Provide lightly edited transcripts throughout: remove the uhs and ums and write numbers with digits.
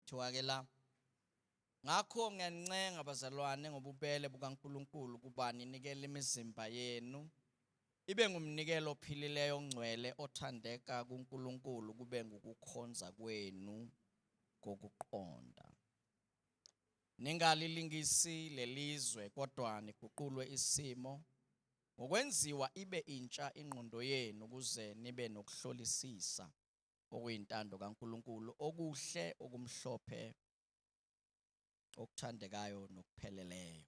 Thiwa ke la ngakho ngiyanincenga bazalwane ngobubele bukaNkulunkulu ukuba ninikele imizimba yenu ibe ngumnikelo ophilileyo ongcwele othandeka kuNkulunkulu kube ngukukhonza kwenu kokuqonda. Ningalilingisi lelizwe kodwa niguqulwe isimo ngokwenziwa ibe intsha ingqondo yenu ukuze nibe nokuhlolisisa okuyintando kaNkulunkulu okuhle okumhlophe okuthandekayo nokupheleleyo.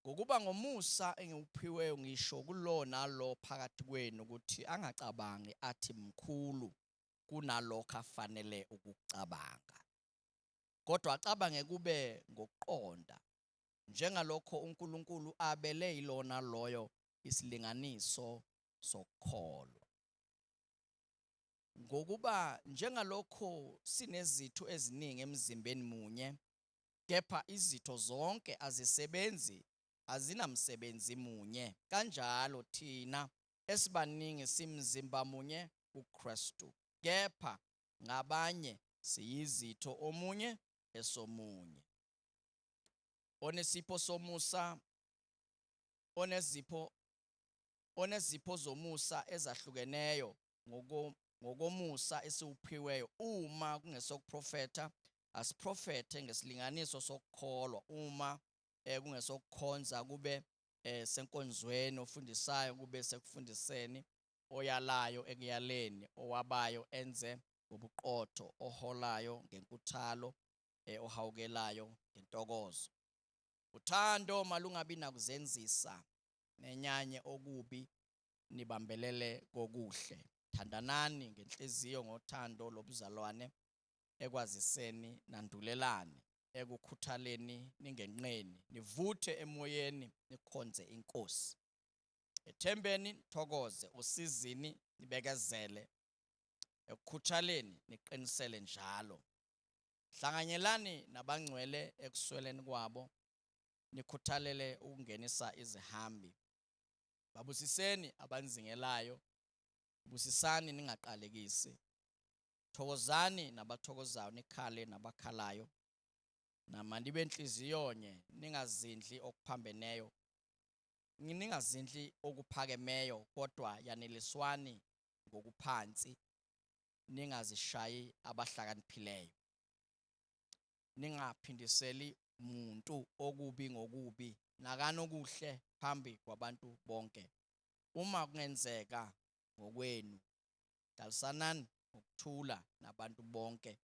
Ngokuba ngomusa engiwuphiweyo ngisho kulo nalo phakathi kwenu ukuthi angacabangi athi mkhulu kunalokho afanele ukucabanga. Kodwa acabange kube ngokuqonda njengalokho uNkulunkulu abele yilona loyo isilinganiso sokukholwa. Ngokuba njengalokho sinezitho eziningi emzimbeni munye, kepha izitho zonke azisebenzi azinamsebenzi munye, kanjalo thina esibaningi simzimba munye kuKristu, kepha ngabanye siyizitho omunye esomunye. Onesipho somusa, onezipho zomusa ezahlukeneyo ngokomusa esiwuphiweyo. Uma kungesokuprofetha, asiprofethe ngesilinganiso sokukholwa. Uma kungesokukhonza, kube senkonzweni. Ofundisayo kube sekufundiseni. Oyalayo ekuyaleni. Owabayo enze ngobuqotho. Oholayo ngenkuthalo. Ohawukelayo ngentokozo. Uthando malungabi nakuzenzisa, nenyanye okubi, nibambelele kokuhle. Thandanani ngenhliziyo ngothando lobuzalwane, ekwaziseni nandulelane, ekukhuthaleni ningenqeni, nivuthe emoyeni nikhonze iNkosi. Ethembeni nithokoze, usizini nibekezele, ekukhuthaleni niqinisele njalo. Hlanganyelani nabangcwele ekusweleni kwabo, nikhuthalele ukungenisa izihambi. Babusiseni abanzingelayo, busisani ningaqalekisi. Thokozani nabathokozayo, nikhale nabakhalayo. Namanibe enhliziyonye, ningazindli okuphambeneyo, ningazindli okuphakemeyo, kodwa yaneliswani ngokuphansi, ningazishayi abahlakaniphileyo. Ningaphindiseli muntu okubi ngokubi, nakani okuhle phambi kwabantu bonke. Uma kungenzeka ngokwenu, dalisanani ngokuthula nabantu bonke.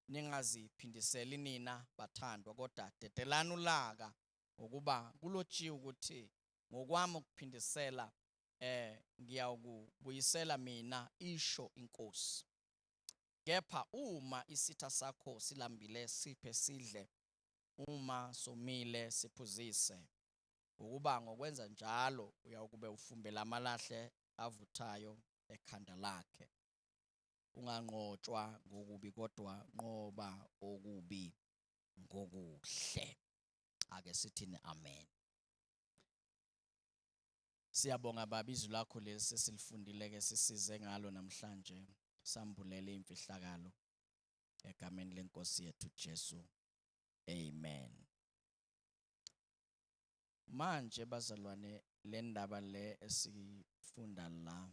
Ningaziphindiseli nina bathandwa, kodwa dedelani ulaka, ngokuba kulotshiwe ukuthi ngokwami ukuphindisela ngiyakubuyisela mina, isho iNkosi. Kepha uma isitha sakho silambile, siphe sidle, uma somile siphuzise. Ukuba ngokwenza njalo uyakube ufumbela amalahle avuthayo ekhanda lakhe. Unganqotshwa ngokubi, kodwa nqoba okubi ngokuhle. Ake sithini amen. Siyabonga baba, izwi lakho lesi silifundile ke sisize ngalo namhlanje. Sambulele imfihlakalo egameni leNkosi yethu Jesu. Amen. Manje bazalwane, le ndaba le esifunda la,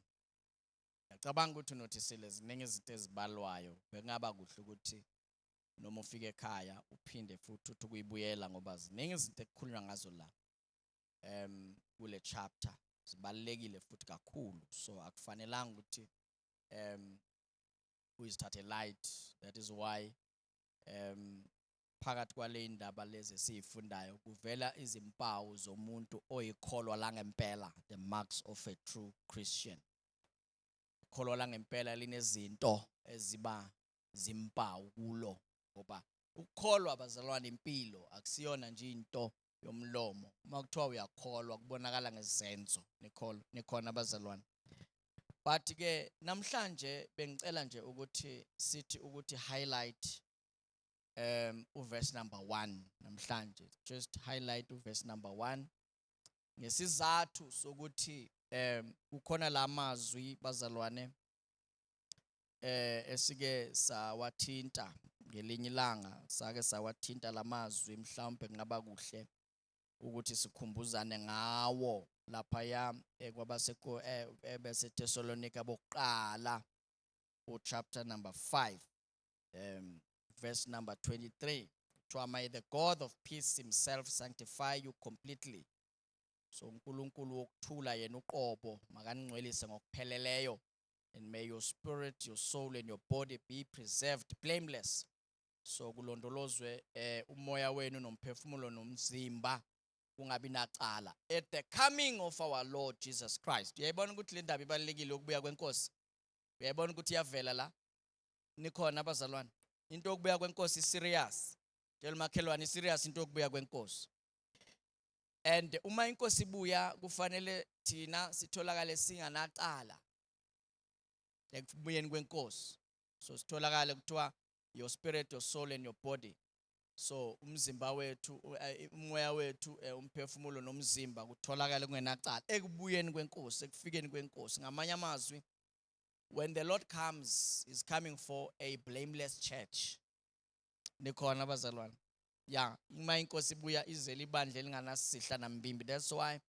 ngiyacabanga ukuthi unothisile ziningi izinto ezibalwayo. Bekungaba kuhle ukuthi noma ufike ekhaya uphinde futhi uthi ukuyibuyela, ngoba ziningi izinto ekukhulunywa ngazo la kule chapter zibalekile futhi kakhulu. So akufanelanga ukuthi uyizithathe light. That is why phakathi kwale indaba lezi esizifundayo kuvela izimpawu zomuntu oyikholwa la ngempela, the marks of a true Christian. Ikholwa la ngempela linezinto eziba zimpawu kulo, ngoba ukukholwa bazalwane impilo akusiyona nje into yomlomo. Uma kuthiwa uyakholwa kubonakala ngezenzo. Nikhona bazalwane. But ke namhlanje bengicela nje ukuthi sithi ukuthi highlight uverse number 1 namhlanje. Just highlight uverse number 1 ngesizathu sokuthi kukhona la mazwi bazalwane esike sawathinta ngelinye ilanga, sake sawathinta lamazwi mhlawumbe kungaba kuhle ukuthi sikhumbuzane ngawo laphaya kwabaseko bese Thessalonika bokuqala chapter number 5 verse number 23. May the God of peace himself sanctify you completely. So uNkulunkulu wokuthula yena uqobo makaningcwelise ngokupheleleyo, and may your spirit, your soul and your body be preserved blameless. So kulondolozwe umoya wenu nomphefumulo nomzimba kungabi nacala at the coming of our Lord Jesus Christ. Uyayibona ukuthi le ndaba ibalekile ukubuya kwenkosi? Uyayibona ukuthi iyavela la? Nikhona abazalwane? Into yokubuya kwenkosi serious. Tshela makhelwane serious into yokubuya kwenkosi. And uma inkosi ibuya kufanele thina sitholakale singanaqala ekubuyeni kwenkosi. So sitholakale kuthiwa your spirit, your soul and your body. So umzimba wethu, umoya wethu, umphefumulo nomzimba kutholakala kungenacala ekubuyeni kwenkosi, ekufikeni kwenkosi. Ngamanye amazwi, when the Lord comes, is coming for a blameless church. Nikhona abazalwane? Yeah, uma inkosi ibuya izele ibandla elinganasihla nambimbi. That's why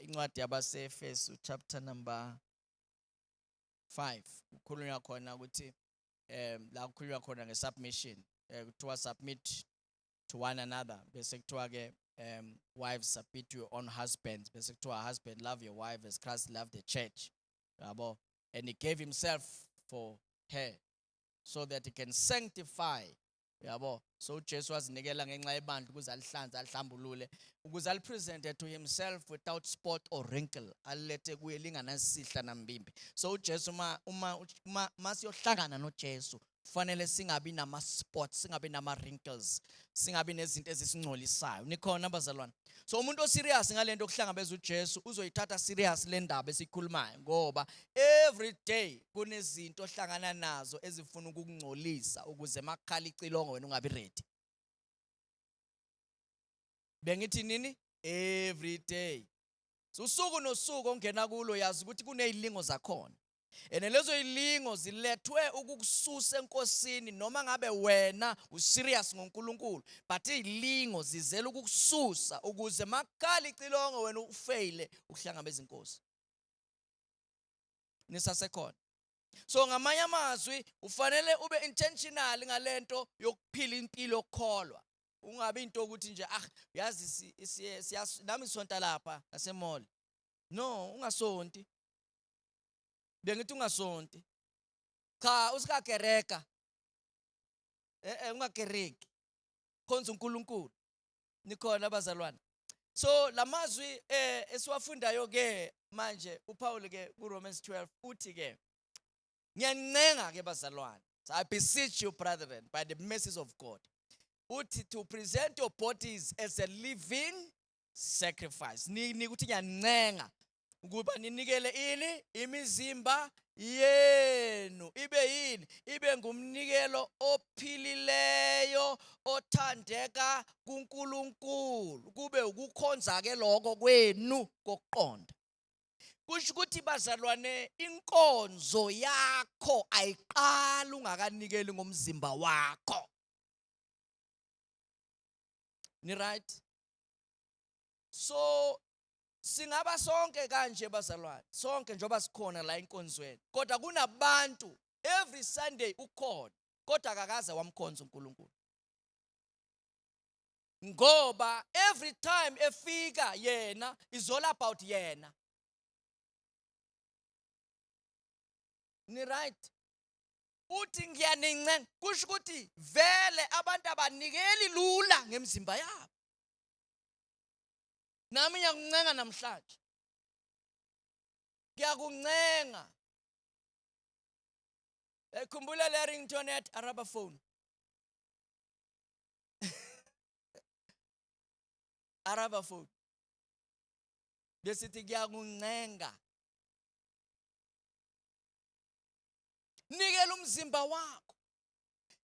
incwadi yabaseFesu chapter number 5 kukhulunywa khona ukuthi la kukhulunywa khona ngesubmission, kuthiwa submit to one another, bese kuthiwa ke wives submit to your own husbands, bese kuthiwa husband love your wife as Christ loved the church, yabo, and he gave himself for her so that he can sanctify, yabo. So uJesu wazinikela ngenxa yebandla ukuze alihlanze alihlambulule, ukuze alipresente to himself without spot or wrinkle, alilethe kuye linganasihla nambimbi. So uJesu uma siyohlangana noJesu kufanele singabi nama spots, singabi nama wrinkles, singabi nezinto ezisingcolisayo. Nikhona abazalwane? So umuntu oserious ngalento okuhlangabeza uJesu uzoyithatha serious le ndaba esikhulumayo, ngoba every day kunezinto ohlangana nazo ezifuna ukukungcolisa ukuze makhala icilongo wena ungabi ready. Bengithi nini? Every day. So usuku nosuku ongena kulo yazi ukuthi kunezilingo zakhona. And lezo ilingo zilethwe ukukususa enkosini, noma ngabe wena userious ngoNkulunkulu, but izilingo zizela ukukususa ukuze makhala icilongo wena ufaile ukuhlangabeza inkosi. Nisasekhona? So ngamanye amazwi ufanele ube intentional ngalento yokuphila impilo yokukholwa. Ungabe into ukuthi nje yazi nami sonta lapha ngasemall. No, ungasonti. Bengithi ungasonti. Cha, usikagereka. Ungagereki. Khonza uNkulunkulu. Nikhona abazalwane? So lamazwi esiwafundayo ke manje uPaul ke kuRomans 12 uthi ke ngiyancenga ke bazalwane, so I beseech you brethren by the mercies of God, uthi to present your bodies as a living sacrifice. Ukuthi ngiyancenga ukuba ninikele ini imizimba yenu ibe yini, ibe ngumnikelo ophilileyo othandeka kuNkulunkulu, kube ukukhonza ke lokho kwenu kokuqonda. Kusho ukuthi bazalwane, inkonzo yakho ayiqala ungakanikeli ngomzimba wakho. Ni right? So singaba sonke kanje bazalwane, sonke njoba sikhona la enkonzweni, kodwa kunabantu every Sunday ukhona kodwa akakaze wamkhonza uNkulunkulu. Ngoba every time efika yena is all about yena. Ni right? Uthi ngiyanincenga, kusho ukuthi vele abantu abanikeli lula ngemzimba yabo. Nami ngiyakuncenga namhlanje. Ngiyakuncenga. Khumbula le ringtone at Araba phone. Araba phone. Besithi ngiyakuncenga. Nikela umzimba wakho.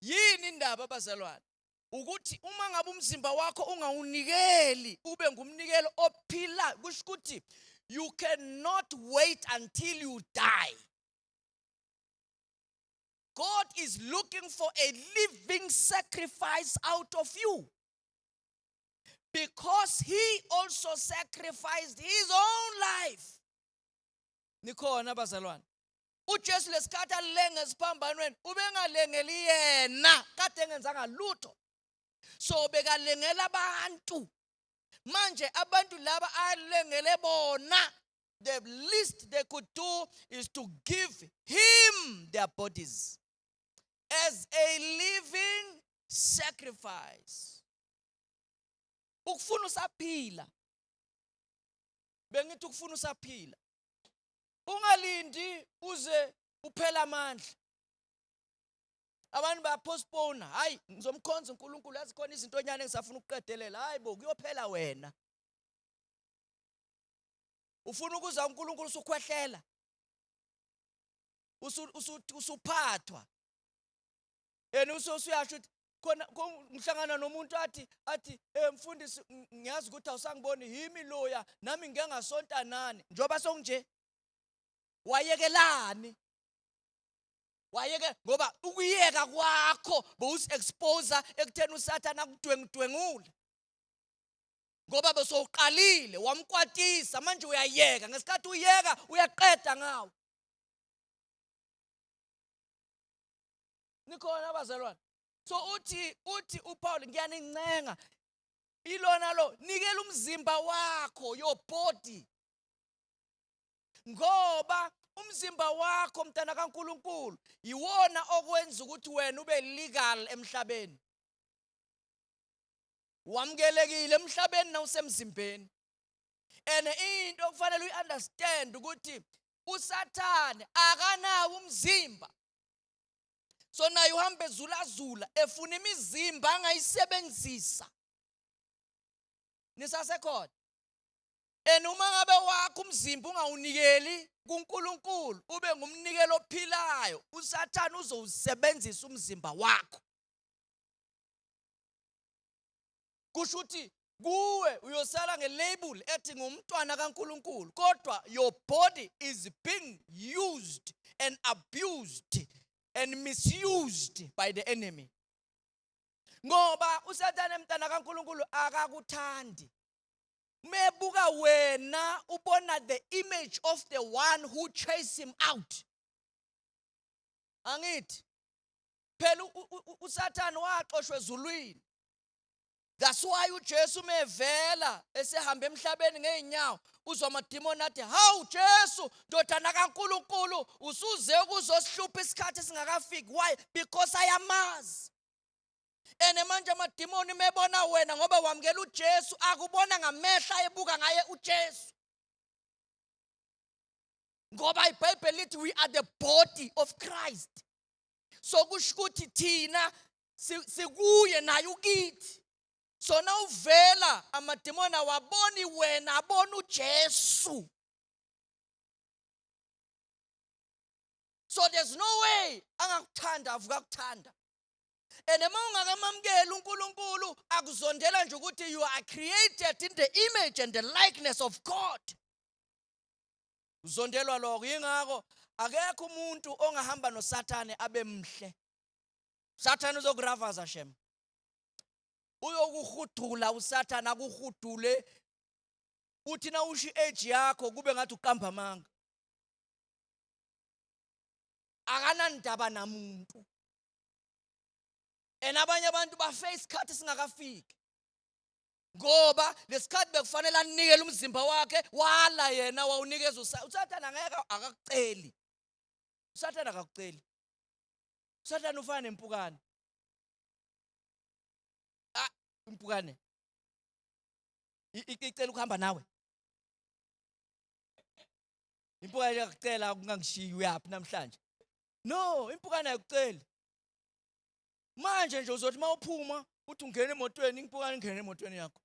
Yini indaba abazalwane? Ukuthi uma ngabe umzimba wakho ungawunikeli ube ngumnikelo ophila, kusho ukuthi you cannot wait until you die. God is looking for a living sacrifice out of you. Because he also sacrificed his own life. Nikhona bazalwane. uJesu lesikhathi alenge esiphambanweni ubengalengeli yena kade engenzanga lutho. So bekalengela abantu. Manje abantu laba alengele bona, the least they could do is to give him their bodies as a living sacrifice. Ukufuna usaphila. Bengithi ukufuna usaphila. Ungalindi uze uphela amandla. Abantu bayapostpone, hayi ngizomkhonza uNkulunkulu yazi khona izinto onyane engisafuna ukuqedelela. Hayi bo kuyophela wena. Ufuna ukuza uNkulunkulu usukhwehlela. Usuphathwa. Yena usuyasho ukuthi khona ngihlangana nomuntu athi mfundisi ngiyazi ukuthi awusangiboni yimi loya nami ngeke ngasonta nani njoba sonje wayekelani ngoba ukuyeka kwakho bowusi-expose ekutheni uSathane akudwengudwengule ngoba besowuqalile wamkwatisa manje uyayeka ngesikhathi uyeka uyaqeda ngawo. Nikhona abazalwane. So uthi uPaul ngiyanincenga ilona lo nikela umzimba wakho your body. Ngoba umzimba wakho mntana kaNkulunkulu yiwona okwenza ukuthi wena ube legal emhlabeni. Wamkelekile emhlabeni na usemzimbeni. And into okufanele uyiunderstand ukuthi uSathane akanawo umzimba. So naye uhambe zula efuna imizimba angayisebenzisa. Nisasekhona. Uma ngabe wakho umzimba ungawunikeli kuNkulunkulu ube ngumnikelo ophilayo, uSathane uzowusebenzisa umzimba wakho. Kusho ukuthi kuwe uyosala ngelabel ethi ngumntwana kaNkulunkulu, kodwa your body is being used and abused and misused by the enemy. Ngoba uSathane mntana kaNkulunkulu akakuthandi. Mebuka wena ubona the image of the one who chased him out. Angithi phela uSathane waxoshwe ezulwini. That's why uJesu mevela esehamba emhlabeni ngeenyawo uzwa amadimoni athi hawu Jesu ndodana kaNkulunkulu usuze ukuzosihlupha isikhathi singakafiki. Why? Because ayamazi. Manje amadimoni mebona wena ngoba wamkela uJesu akubona ngamehla ebuka ngaye uJesu. Ngoba iBhayibheli lithi we are the body of Christ. So kusho ukuthi thina sikuye naye ukithi. So now uvela amadimoni awaboni wena abona uJesu. So there's no way angakuthanda avuka kuthanda. Uma ungakamamkeli uNkulunkulu akuzondela nje ukuthi you are created in the image and the likeness of God. Uzondelwa lokho yingakho akekho umuntu ongahamba noSathane abe mhle. Sathane uzokuravaza shem. Uyokuhudula uSathane akuhudule uthi na ushi age yakho kube ngathi uqamba amanga. Akanandaba namuntu. Abanye abantu baface isikhathi singakafiki. Ngoba lesikhathi bekufanele anikele umzimba wakhe wala yena wawunikeza uSathane angeke akakuceli. uSathane akakuceli. uSathane ufana nempukane. Impukane icela ukuhamba nawe. Impukane iyakucela ungangishiyi uyapi namhlanje. No, impukane ayikuceli. Manje nje uzothi mawuphuma uthi ungena emotweni impukane ingene emotweni yakho.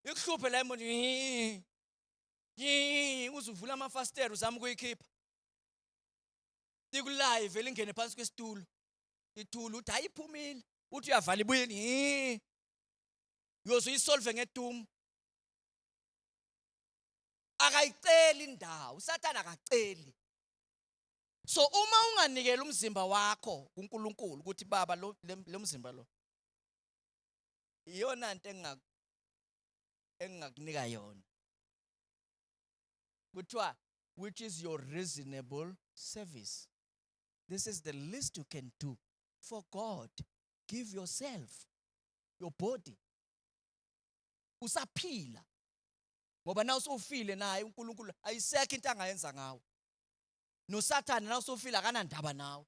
Ikuhluphe la emoto uzuvula amafasteri uzama ukuyikhipha. Ikulayive lingene phansi kwesitulo. Ithulu uthi ayiphumile. Uthi uyavala ibuyeni. Uyosuyisolve ngedumo. Akayiceli indawo. uSathane akaceli. So uma unganikela umzimba wakho kuNkulunkulu ukuthi baba lo mzimba lo iyona into engakunika yona, kuthiwa which is your reasonable service. This is the least you can do for God. Give yourself, your body. Usaphila. Ngoba na usufile naye uNkulunkulu ayisekho into angayenza ngawe. No Satan na usufile akanandaba nawe.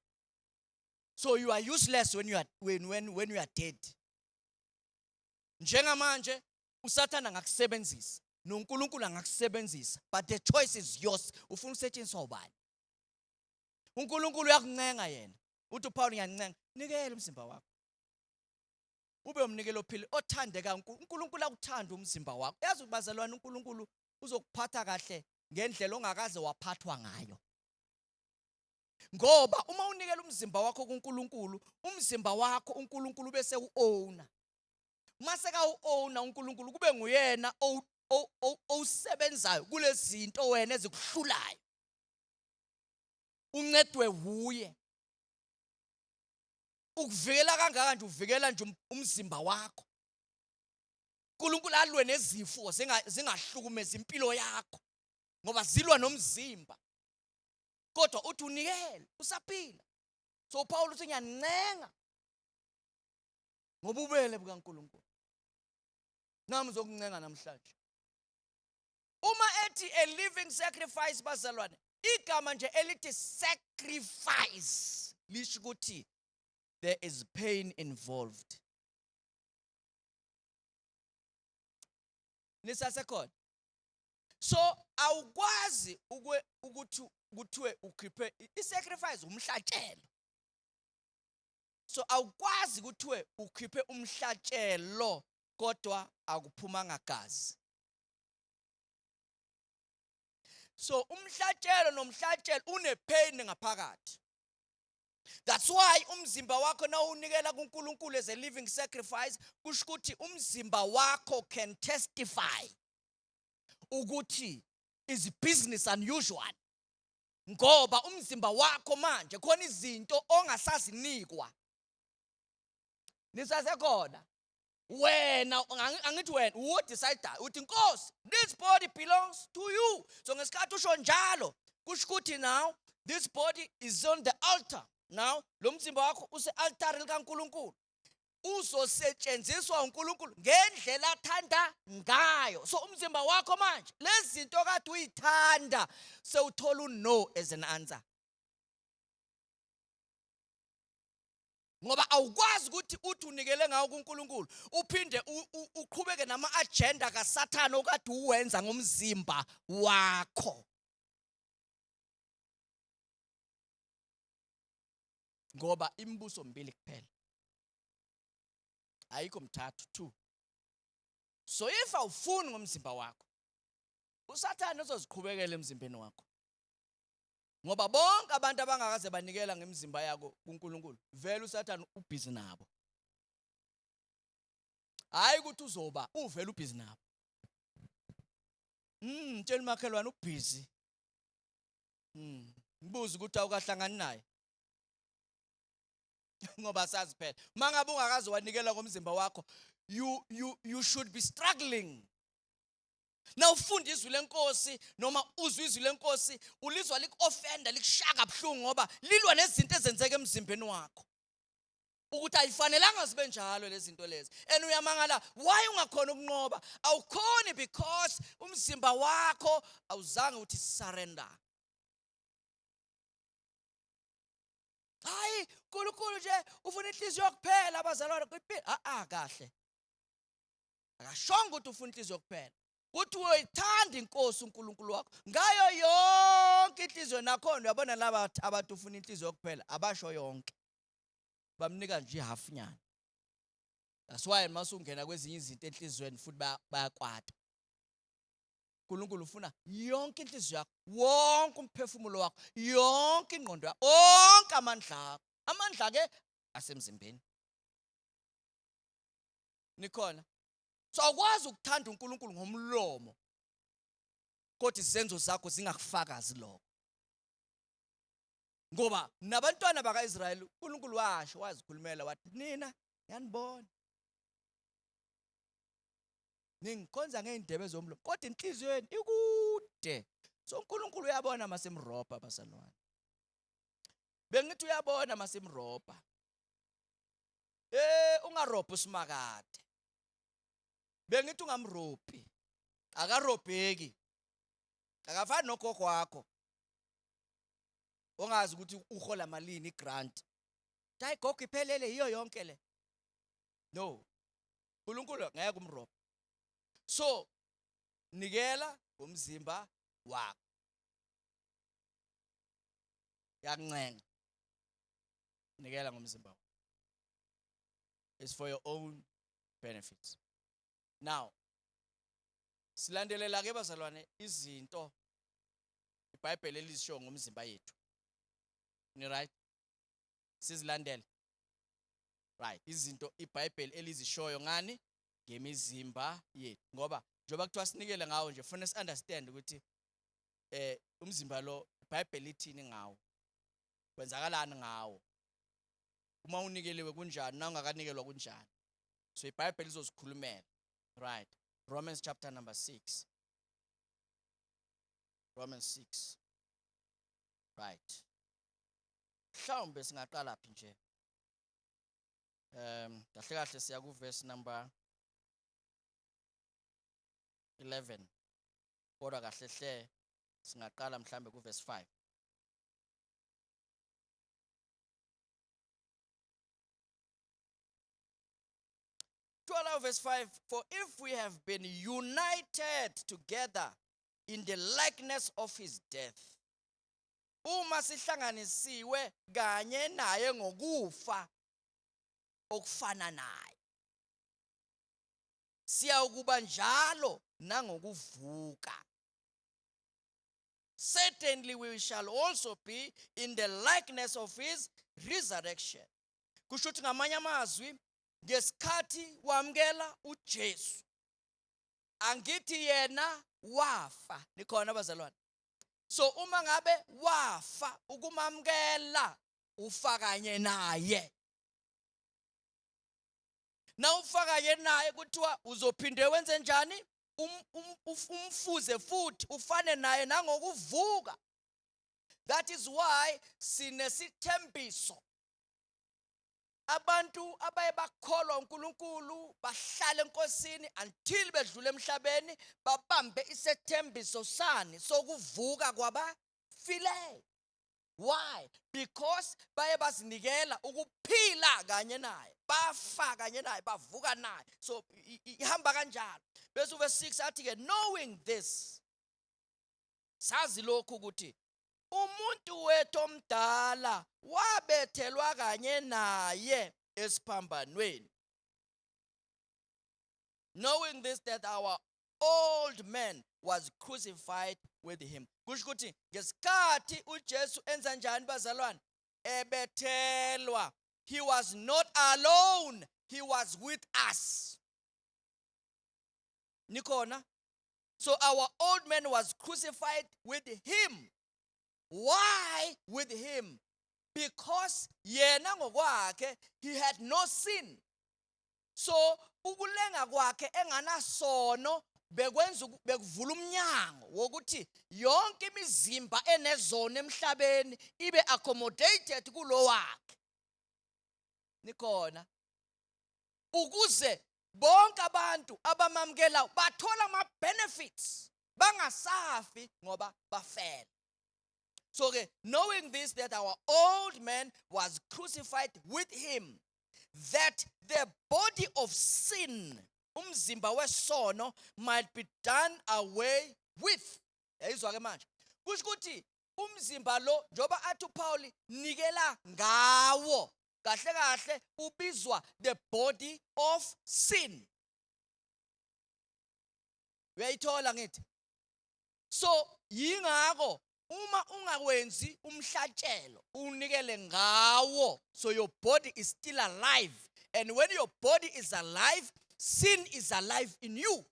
So you are useless when you are dead. Njengamanje uSathane angakusebenzisa, noNkulunkulu angakusebenzisa, but the choice is yours. Ufuna usetshenziswa ubani? uNkulunkulu uyakuncenga yena. Uthi uPaul ngiyancenga, nikela umzimba wakho. Ube umnikelo ophile othandeka uNkulunkulu akuthanda umzimba wakho. Yazi ubazalwane uNkulunkulu uzokuphatha kahle ngendlela ongakaze waphathwa ngayo. Ngoba uma unikela umzimba wakho kuNkulunkulu, umzimba wakho uNkulunkulu bese u-owner. Mase ka u-owner uNkulunkulu kube nguyena osebenzayo kulezi zinto wena ezikuhlulayo. Uncedwe huye. Ukuvikela kangaka nje uvikela nje umzimba wakho. uNkulunkulu alwe nezifo zingahlukumeza impilo yakho ngoba zilwa nomzimba. Kodwa uthi unikele usaphila. So Paul uthi ngiyancenga ngoba ubele bukaNkulunkulu. Nami ngizokuncenga namhlanje. Uma ethi a living sacrifice bazalwane, igama nje elithi sacrifice lisho ukuthi there is pain involved. Nisasekhona. So awukwazi ukuthi kuthiwe ukhiphe isacrifice umhlatshelo. So awukwazi kuthiwe ukhiphe umhlatshelo kodwa akuphumanga gazi. So umhlatshelo nomhlatshelo unepain ngaphakathi. That's why umzimba wakho na unikela kuNkulunkulu as a living sacrifice, kusho ukuthi umzimba wakho can testify ukuthi is business unusual. Ngoba umzimba wakho manje khona izinto ongasazinikwa. Nisasekhona. Wena angithi wena udecide uthi Nkosi, this body belongs to you. So ngesikhathi usho njalo kusho ukuthi now this body is on the altar. Now lo mzimba wakho use-altare likaNkulunkulu. Uzosetshenziswa uNkulunkulu ngendlela athanda ngayo. So umzimba wakho manje lezi zinto kade uyithanda sewuthola no as an answer. Ngoba awukwazi ukuthi uthi unikele ngawo kuNkulunkulu uphinde uqhubeke nama-agenda kaSathane okade uwenza ngomzimba wakho. Ngoba imibuso mbili kuphela. Ayikho mthathu, 2. So if awufuni ngomzimba wakho, uSathane uzoziqhubekela emzimbeni wakho. Ngoba bonke abantu abangakaze banikela ngemizimba yako kuNkulunkulu, vele uSathane ubhizi nabo. Hayi ukuthi uzoba uvele ubhizi nabo. Mtshela umakhelwane ubhizi. Ngibuza ukuthi awukahlangani naye. Ngoba sazi phela mangabe ungakaze wanikela ngomzimba wakho, you should be struggling. Na ufunda izwi lenkosi noma uzwe izwi lenkosi ulizwa lik-offenda likushaka kabuhlungu ngoba lilwa nezinto ezenzeka emzimbeni wakho. Ukuthi ayifanelanga zibe njalo lezi zinto lezi. And uyamangala why ungakhona ukunqoba? Awukhoni because umzimba wakho awuzange uthi surrender. Hayi uNkulunkulu nje ufuna inhliziyo kuphela abazalwane kahle. Akashongo ukuthi ufuna inhliziyo kuphela. Kuthi uyithanda inkosi uNkulunkulu wakho ngayo yonke inhliziyo nakhona. Uyabona laba abantu ufuna inhliziyo kuphela abasho yonke, bamnika nje half nyana. That's why masungena kwezinye izinto enhlizweni futhi bayakwata. uNkulunkulu ufuna yonke inhliziyo yakho, wonke umphefumulo wakho, yonke ingqondo yakho, onke amandla akho. Amandla ke asemzimbeni. Nikhona. So awukwazi ukuthanda uNkulunkulu ngomlomo kodwa izenzo zakho zingakufakazi lokho. Ngoba nabantwana bakaIsrayeli uNkulunkulu washo wazikhulumela wathi nina yanibona ningikhonza ngeindebe zomlomo kodwa inhliziyweni ikude. So uNkulunkulu uyabona masemrobha basalwane. Bengithi uyabona masemrobha. Ungarobha usimakade. Bengithi ungamrobhi. Akarobheki. Akafani nogogo wakho. Ongazi ukuthi uhola malini igrant. Hayi gogo iphelele yiyo yonke le. No. uNkulunkulu ngeke umrobhe. So nikela umzimba wakho. Yakuncenga. Nikela ngomzimba wakho. It's for your own benefits. Now, silandelela ke bazalwane izinto iBhayibheli elizisho ngomzimba yethu. Ni right? Sizilandele. Right. Izinto iBhayibheli elizishoyo ngani? Ngemizimba yethu. Ngoba njoba kuthiwa sinikele ngawo nje funa understand ukuthi umzimba lo iBhayibheli ithini ngawo. Kwenzakalani ngawo? Uma unikeliwe kunjani na ungakanikelwa kunjani? So iBhayibheli izosikhulumela. Right. Romans chapter number 6. Romans 6. Right. Mhlawumbe singaqala phi nje? Kahle kahle siya ku verse number 11. Kodwa kahle hle singaqala mhlambe ku verse 5. Verse 5, for if we have been united together in the likeness of his death, uma sihlanganisiwe kanye naye ngokufa okufana naye, siyakuba njalo nangokuvuka. Certainly we shall also be in the likeness of his resurrection. Kusho ukuthi ngamanye amazwi ngesikhathi wamkela uJesu angithi yena wafa. Nikhona abazalwane? So uma ngabe wafa ukumamkela ufa kanye naye. Na ufa kanye naye kuthiwa uzophinde wenze njani? Umfuze futhi ufane naye nangokuvuka. That is why sinesithembiso. Abantu abaye bakholwa uNkulunkulu bahlala enkosini until bedlule emhlabeni babambe isethembiso sani sokuvuka kwabafileyo. Why? Because baye bazinikela ukuphila kanye naye, bafa kanye naye, bavuka naye. So ihamba kanjalo. Bese verse 6 athi ke knowing this, sazi lokhu ukuthi umuntu wethu omdala wabethelwa kanye naye esiphambanweni. Knowing this, that our old man was crucified with him. Kusho ukuthi ngesikhathi uJesu enza njani bazalwane? Ebethelwa. He was not alone. He was with us. Nikhona? So our old man was crucified with him. Why with him? Because yena ngokwakhe he had no sin. So ukulenga kwakhe enganasono bekuvula umnyango wokuthi yonke imizimba enezono emhlabeni ibe accommodated kulo wakhe. Nikhona? Ukuze bonke abantu abamamkela bathola ama benefits bangasafi ngoba bafela. So knowing this, that our old man was crucified with him, that the body of sin, umzimba wesono, might be done away with. Yayizwa ke manje. Kusho ukuthi umzimba lo njoba athi uPaul nikela ngawo, kahle kahle ubizwa the body of sin. Uyayithola ngithi? So yingakho uma ungawenzi umhlatshelo unikele ngawo, so your body is still alive, and when your body is alive, sin is alive in you.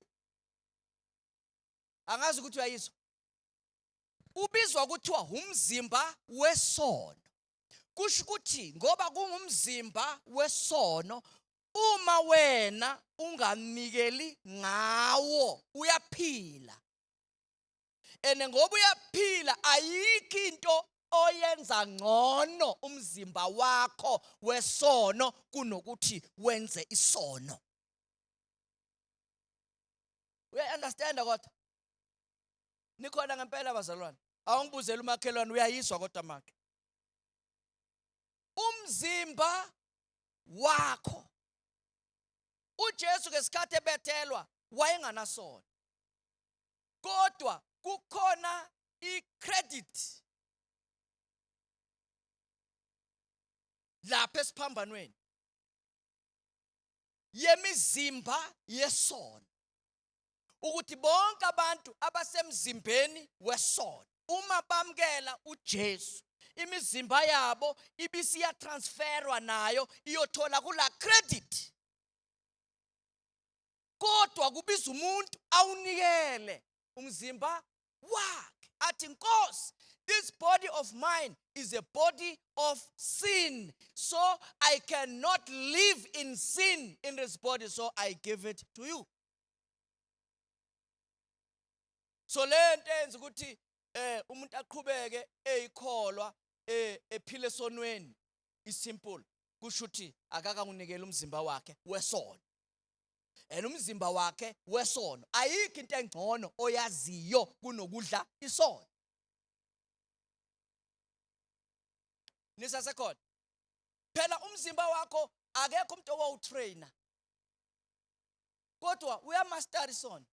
Angazi ukuthi uyayizwa. Ubizwa kuthiwa umzimba wesono. kusho ukuthi ngoba kungumzimba wesono, uma wena unganikeli ngawo uyaphila. And ngoba uyaphila, ayikho into oyenza ngcono umzimba wakho wesono kunokuthi wenze isono. Uya-understanda kodwa? Nikhona ngempela bazalwane? Awungibuzela umakhelwane, uyayizwa kodwa manje. Umzimba wakho. uJesu ngesikhathi ebethelwa wayenganasono. Kodwa kukhona icredit lapha esiphambanweni yemizimba yesono, ukuthi bonke abantu abasemzimbeni wesono uma bamkela uJesu, imizimba yabo ibisiya transferwa nayo iyothola kula credit. Kodwa kubiza umuntu awunikele umzimba wakhe, athi Nkosi, this body of mine is a body of sin, so I cannot live in sin in this body, so I give it to you. So lento enza ukuthi umuntu aqhubeke eyikholwa ephile esonweni isimple, kusho ukuthi akakangunikela umzimba wakhe wesono. And umzimba wakhe wesono ayikho into engcono oyaziyo kunokudla isono. Nisasekhona? Phela umzimba wakho akekho umuntu owawutrainer, kodwa uyamaster isono.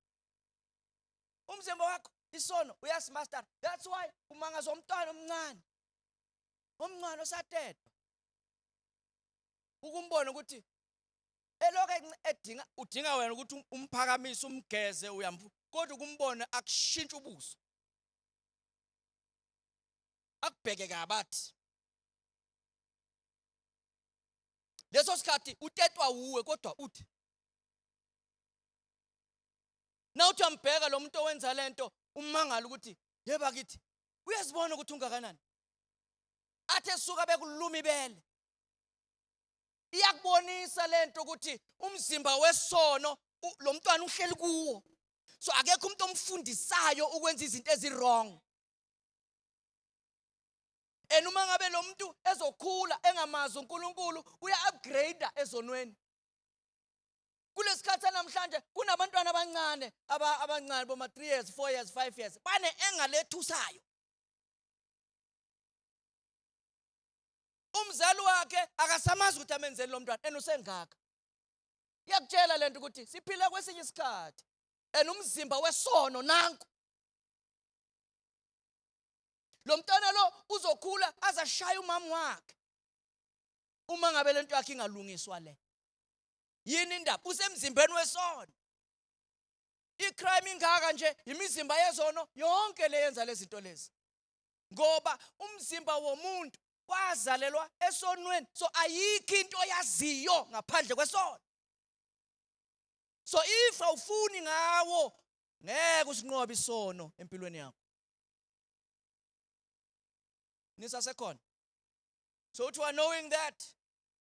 Umzimba wakho isono uyasimaster. That's why umangaza umntwana omncane osathetha, ukumbona ukuthi eloke udinga wena ukuthi umphakamise umgeze uyamvu, kodwa ukumbona akushintsha ubuso, akubheke kabathi. Leso sikhathi utetwa uwe, kodwa uthi na uthi ambheka lo muntu owenza lento umangala ukuthi yeba kithi uyazibona ukuthi ungakanani. Athe suka bekuluma ibele, iyakubonisa lento ukuthi umzimba wesono lo mntwana uhleli kuwo. So akekho umuntu omfundisayo ukwenza izinto ezirong. And uma ngabe lo muntu ezokhula engamazi uNkulunkulu uya-upgrade ezonweni. Kulesikhathi namhlanje kunabantwana abancane boma 3 years, 4 years, 5 years bane engalethusayo. Umzali wakhe akasamazi ukuthi amenzeni lo mntwana enusengaka. Iyakutshela lento ukuthi siphila kwesinye isikhathi and umzimba wesono nanku. Lo mntwana lo uzokhula azashaya umama wakhe uma ngabe lento yakhe ingalungiswa le. Yini indaba? Usemzimbeni wesono. Icrime ingaka nje imizimba yezono yonke le yenza lezi zinto lezi. Ngoba umzimba womuntu wazalelwa esonweni, so ayikho into yaziyo ngaphandle kwesono. So if awufuni ngawo ngeke usinqobe isono empilweni yakho. Nisasekhona? So to knowing that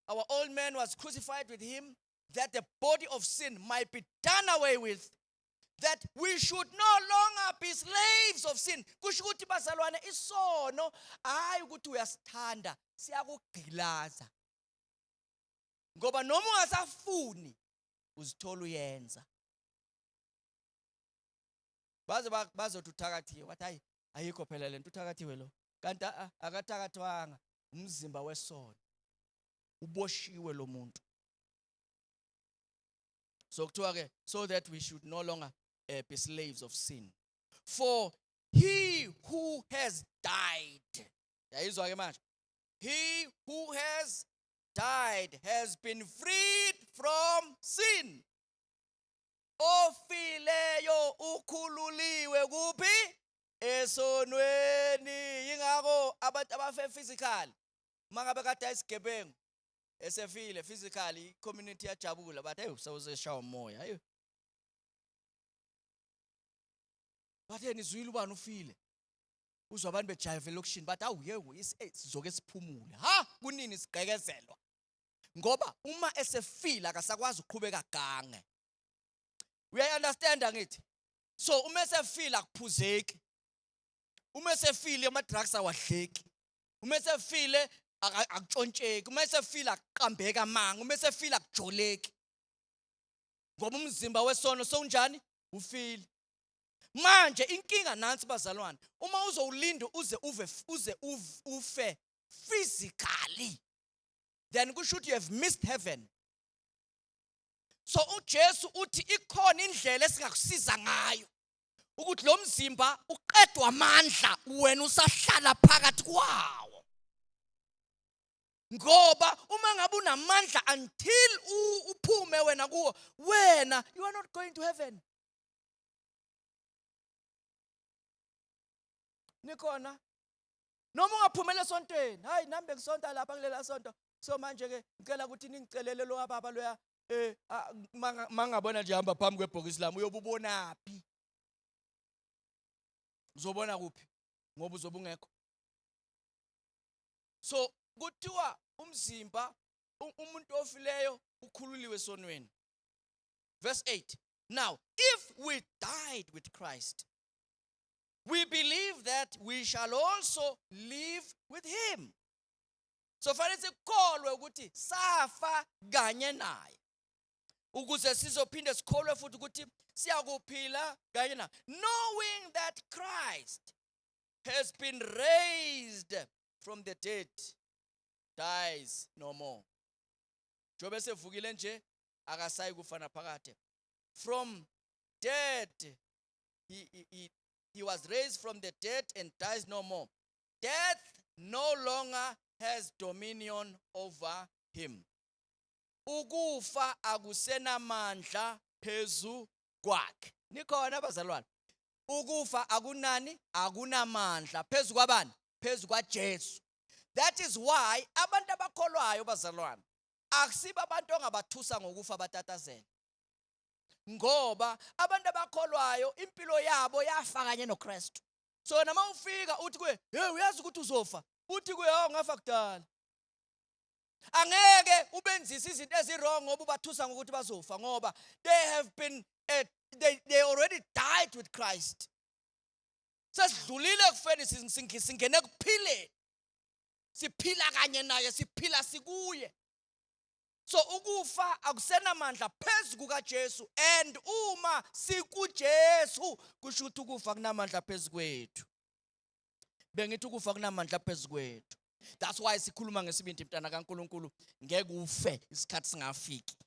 our old man was crucified with him, that the body of sin might be done away with, that we should no longer be slaves of sin. Kusho ukuthi bazalwane isono hayi ukuthi uyasithanda, siyakugqilaza. Ngoba noma ungasafuni uzithola uyenza. Bazothi uthakathiwe, wathi hayi ayikho phela lento uthakathiwe lo. Kanti akathakathwanga, umzimba wesono uboshiwe lo muntu. So kuthiwa ke, so that we should no longer be slaves of sin. For he who has died, yayizwa ke manje, he who has died has been freed from sin. Ofileyo ukhululiwe kuphi? Esonweni. Yingakho abantu abafe physical mangabe kade ayisigebengu esefile physically, community yajabula, but hey usawuzeshawa umoya. Hayi, bathe nizwile ubani ufile. uzwa abantu bejive elokishini bathi awuye sizoke siphumule. Ha, kunini sigqekezelwa? Ngoba uma esefila akasakwazi ukuqhubeka gange. Uyayiunderstand ngithi? So uma esefila akuphuzeki. Uma esefile ama-drugs awadleki. Uma esefile akutshontsheki. Uma esefile akuqambeka amanga. Uma esefile akujoleki. Ngoba umzimba wesono sowunjani? Ufile. Manje inkinga nansi bazalwane. Uma uzowulinda uze ufe physically, then kusho ukuthi you have missed heaven. So uJesu uthi ikhona indlela esingakusiza ngayo ukuthi lo mzimba uqedwe amandla wena usahlala phakathi kwawo. Ngoba uma ngabe unamandla until uphume wena kuwo, wena you are not going to heaven. Nikhona noma ungaphumela esontweni, hayi nami bengisonta lapha kulela sonto, so manje ke ngicela ukuthi ningicelele lo baba loya mangabona nje hamba phambi kwebhokisi lami uyobubonaphi? Uzobona kuphi? Ngoba uzobe ungekho. So kuthiwa umzimba umuntu ofileyo ukhululiwe esonweni. Verse 8. Now, if we died with Christ, we believe that we shall also live with him. So fanele sikholwe ukuthi safa kanye naye, ukuze sizophinde sikholwe futhi ukuthi siyakuphila kanye naye, knowing that Christ has been raised from the dead, dies no more. Jobe sevukile nje akasayi kufana phakade. From dead, he was raised from the dead and dies no more. Death no longer has dominion over him. Ukufa akusenamandla phezu kwakhe. Nikhona bazalwane? Ukufa akunani? Akunamandla phezu kwabani? Phezu kwaJesu. That is why abantu abakholwayo bazalwane akusiba abantu ongabathusa ngokufa batatazela. Ngoba abantu abakholwayo impilo yabo yafa kanye noKristu. So nama ufika uthi kuye, "Hey, uyazi ukuthi uzofa?" Uthi kuye, "Hawu ngafa kudala." Angeke ubenzisa izinto ezirong ngoba ubathusa ngokuthi bazofa, ngoba they have been they already died with Christ. Sesidlulile kufeni singene kuphile. Siphila kanye naye, siphila sikuye. So ukufa akusenamandla phezu kukaJesu, and uma sikuJesu kusho ukuthi ukufa kunamandla phezu kwethu. Bengithi ukufa kunamandla phezu kwethu. That's why sikhuluma ngesibindi mntana kaNkulunkulu, ngeke ufe isikhathi singafiki.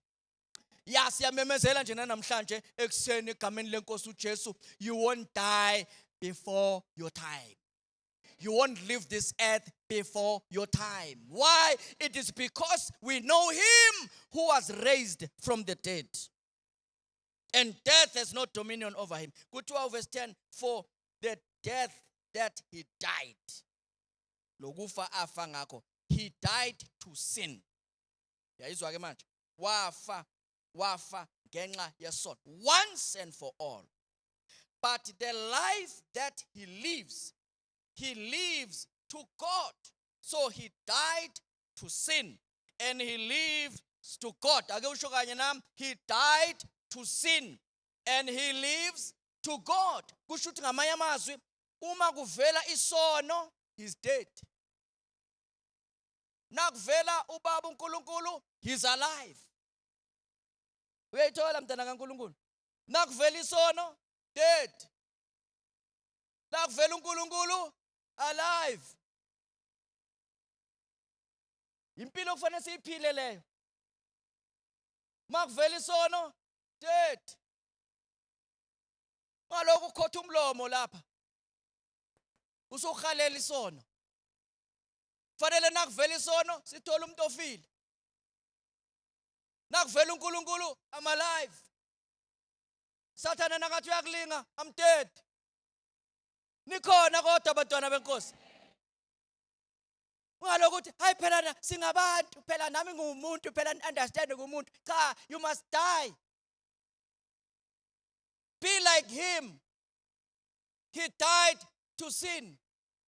Ya siyamemezela nje namhlanje ekuseni egameni lenkosi uJesu, you won't die before your time. You won't leave this earth before your time. Why? It is because we know him who was raised from the dead. And death has no dominion over him. Go to verse 10. For the death that he died, lokufa afa ngakho, he died to sin. Yayizwa ke manje. Wafa ngenxa yesono once and for all. But the life that he lives to God. So he died to sin and he lives to God. Ake usho kanye nami, he died to sin and he lives to God. Kusho ukuthi ngamanye amazwi uma kuvela isono, he's dead. Nakuvela ubaba uNkulunkulu, he's alive. Uyayithola mntana kaNkulunkulu? Nakuvela isono, dead. Nakuvela uNkulunkulu, alive. Impilo kufanele siyiphile leyo. Makuvela isono, dead. Ngalokho ukhotha umlomo lapha, usukhalela isono. Kufanele nakuvela isono sithola umuntu ofile. Nakuvela uNkulunkulu, I'm alive. Sathana nakathi uyakulinga, I'm dead. Nikhona kodwa abantwana benkosi. Ungalokuthi hayi phela singabantu, phela nami ngumuntu, phela understand ngumuntu. Cha, you must die. Be like him. He died to sin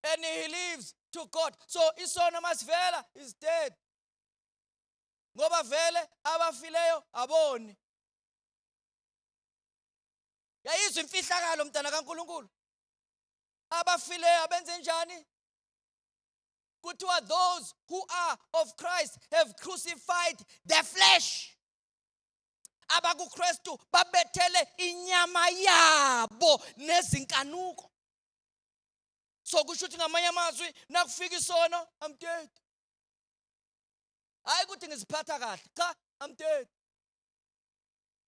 and he lives to God. So isono masivela is dead. Ngoba vele abafileyo aboni. Yayizwa imfihlakalo mntana kaNkulunkulu. Abafileyo abenze njani? Kuthiwa those who are of Christ have crucified the flesh. AbakuKristu babethele inyama yabo nezinkanuko. So kusho ukuthi ngamanye amazwi nakufika isono, I'm dead. Hayi ukuthi ngiziphatha kahle, cha, I'm dead.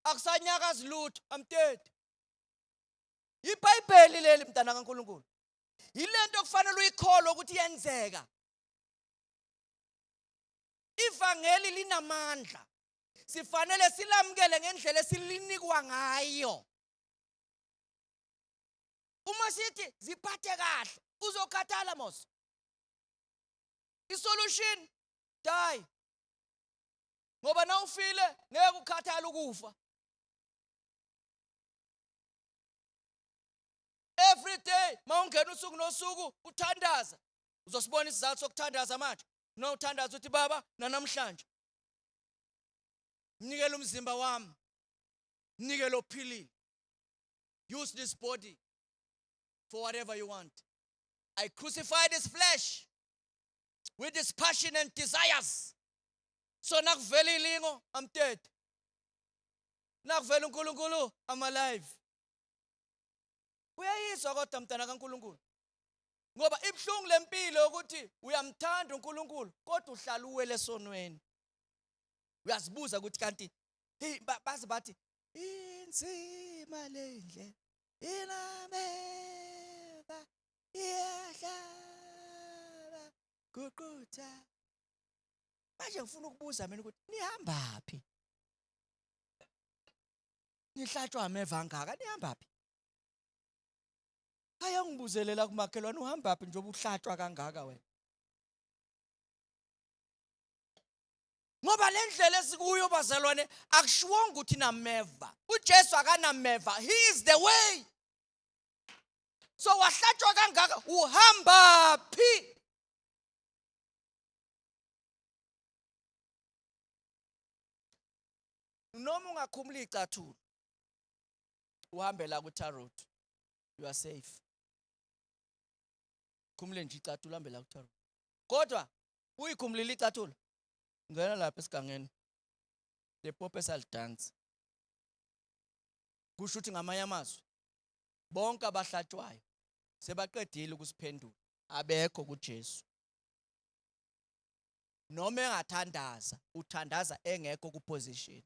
Akusanyakazi lutho, I'm dead. iBhayibheli leli mntana kaNkulunkulu. Yilento okufanele uyikholwe ukuthi iyenzeka. Ivangeli linamandla. Sifanele silamukele ngendlela esilinikwa ngayo. Uma sithi ziphathe kahle, uzokhathala mos. Isolution, die. Ngoba na ufile ngeke ukhathala ukufa. Every day mawungena usuku nosuku uthandaza. Uzosibona isizathu sokuthandaza manje. No uthandaza uthi baba namhlanje nikela umzimba wami. Nikela ophilile. Use this body for whatever you want. I crucified this flesh with its passion and desires. So nakuvela ilingo, I'm dead. Nakuvela uNkulunkulu, I'm alive. Uyayizwa kodwa mntana kaNkulunkulu. Ngoba ibhlungu lempilo ukuthi uyamthanda uNkulunkulu kodwa uhlala uwele esonweni. Uyazibuza ukuthi kanti hey baze bathi inzima lendle inameva iyahlaba guqutha. Manje ngifuna ukubuza mina ukuthi nihambaphi? Nihlatshwa ameva angaka nihambaphi? Ayangbuzelela kumakhelwane uhambaphi njengoba uhlatshwa kangaka wena? Ngoba lendlela esikuyo bazalwane akushiwonga ukuthi nameva. uJesu akanameva. He is the way. So wahlatshwa kangaka uhambaphi? Noma ungakhumula icathulo uhambe la kuTarot, you are safe. Khumule nje icathulo uhambe la kuTarot. Kodwa uyikhumulile icathulo ngena lapha esigangeni lepope salidance. Kusho ukuthi ngamanye amazwi bonke abahlatshwayo sebaqedile ukusiphendula, abekho kuJesu. Noma engathandaza, uthandaza engekho kuposition.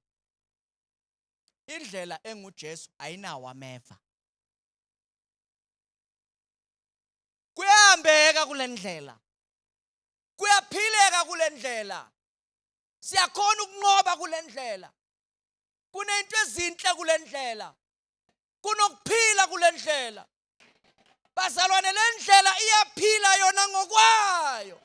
Indlela enguJesu ayinawo ameva. Kuyahambeka kule ndlela. Kuyaphileka kule ndlela. Siyakhona ukunqoba kule ndlela. Kunento ezinhle kule ndlela. Kunokuphila kule ndlela. Bazalwane le ndlela iyaphila yona ngokwayo.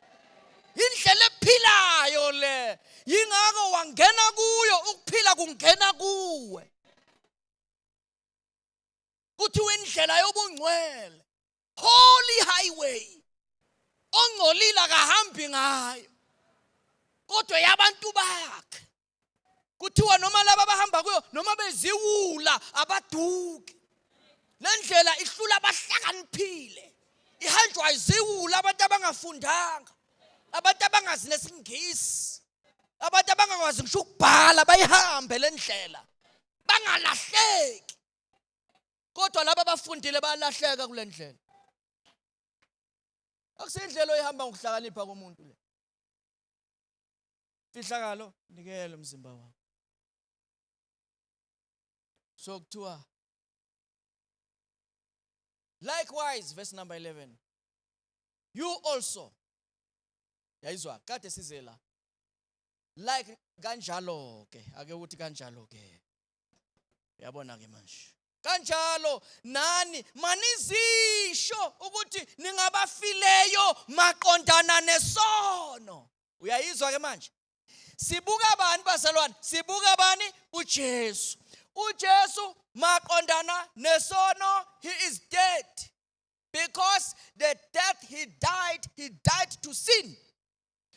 Indlela ephilayo le. Yingakho wangena kuyo ukuphila kungena kuwe. Kuthiwa indlela yobungcwele. Holy highway. Ongcolile akahambi ngayo. Kodwa yabantu bakhe. Kuthiwa noma laba abahamba kuyo noma beziwula abaduki. Le ndlela ihlula abahlakaniphile. Ihanjwa iziwula abantu abangafundanga. Abantu abangazi nesingisi. Abantu abangakwazi ngisho ukubhala bayihambe le ndlela. Bangalahleki. Kodwa laba abafundile bayalahleka kule ndlela. Akusindlela oyihamba ngokuhlakanipha komuntu le. Fihlakalo nikela umzimba wakho. So kuthiwa likewise verse number 11. You also. Yayizwa kade sizela. Like kanjalo ke, ake uthi kanjalo ke. Uyabona ke manje. Kanjalo nani manizisho ukuthi ningabafileyo maqondana nesono. Uyayizwa ke manje? Sibuka bani bazalwane? Sibuka bani? uJesu. uJesu maqondana nesono, he is dead. Because the death he died to sin.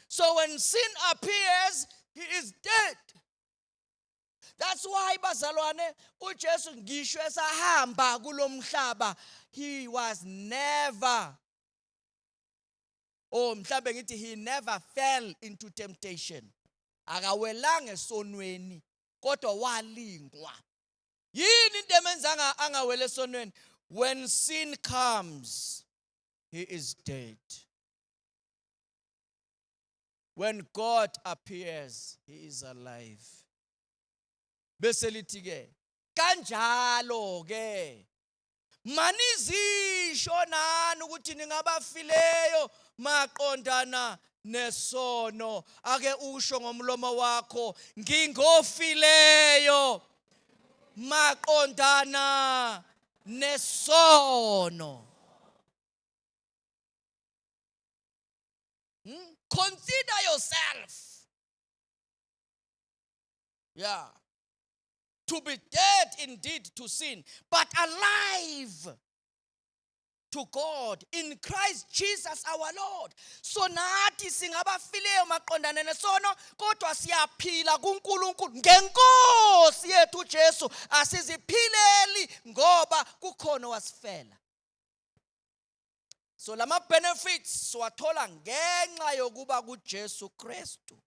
So when sin appears, he is dead. That's why bazalwane uJesu ngisho esahamba kulomhlaba, he was never, mhlambe ngithi he never fell into temptation. Akawelanga esonweni kodwa walingwa. Yini into emenza angawele esonweni? When sin comes, he is dead. When God appears, he is alive. Bese lithi ke kanjalo ke manizisho nani ukuthi ningabafileyo maqondana nesono. Ake usho ngomlomo wakho ngingofileyo maqondana nesono. Consider yourself. Yeah. To be dead indeed to sin, but alive to God in Christ Jesus our Lord. So nathi singabafileyo maqondana nesono kodwa siyaphila kuNkulunkulu ngenkosi yethu uJesu. Asiziphileli ngoba kukhona wasifela. So lama benefits siwathola ngenxa yokuba kuJesu Kristu.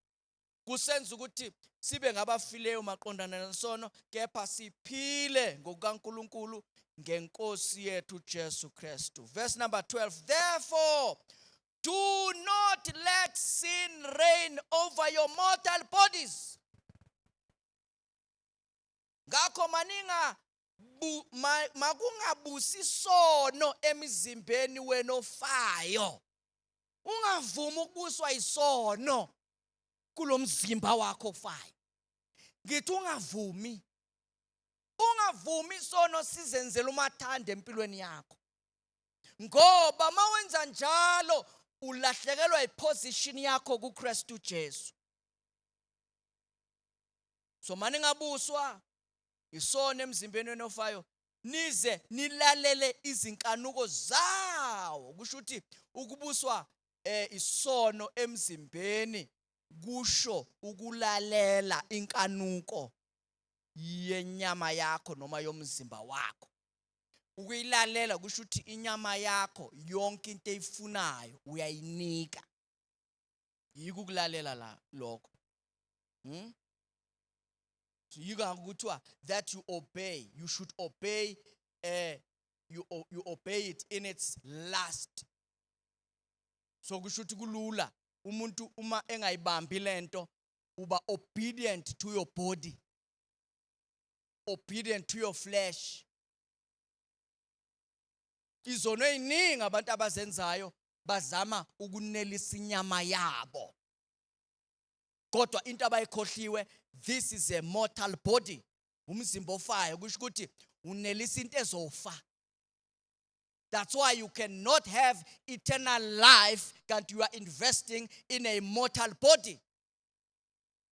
Kusenza ukuthi sibe ngabafileyo maqondana nesono kepha siphile ngokukaNkulunkulu ngenkosi yethu Jesu Kristu. Verse number 12. Therefore, do not let sin reign over your mortal bodies. Ngakho makungabusi isono emizimbeni wenu ofayo. Ungavumi ukubuswa isono kulomzimba wakho ofayo. Ngithi ungavumi isono sizenzele umathanda empilweni yakho. Ngoba mawenza njalo ulahlekelwa iposition yakho kuKristu Jesu. So maningabuswa isono emzimbeni wenu ofayo, nize nilalele izinkanuko zawo. Kusho ukuthi ukubuswa isono emzimbeni kusho ukulalela inkanuko yenyama yakho noma yomzimba wakho. Ukuyilalela kusho ukuthi inyama yakho yonke into eyifunayo uyayinika. Yiko ukulalela la lokho. So yika ukuthiwa that you obey, you should obey, you obey it in its last. So kusho ukuthi kulula umuntu uma engayibambi lento uba obedient to your body, obedient to your flesh. Izono eziningi abantu abazenzayo bazama ukunelisa inyama yabo. Kodwa into abayikhohliwe, this is a mortal body. Umzimba ofayo kusho ukuthi unelisa into ezofa. That's why you cannot have eternal life kanti you are investing in a mortal body.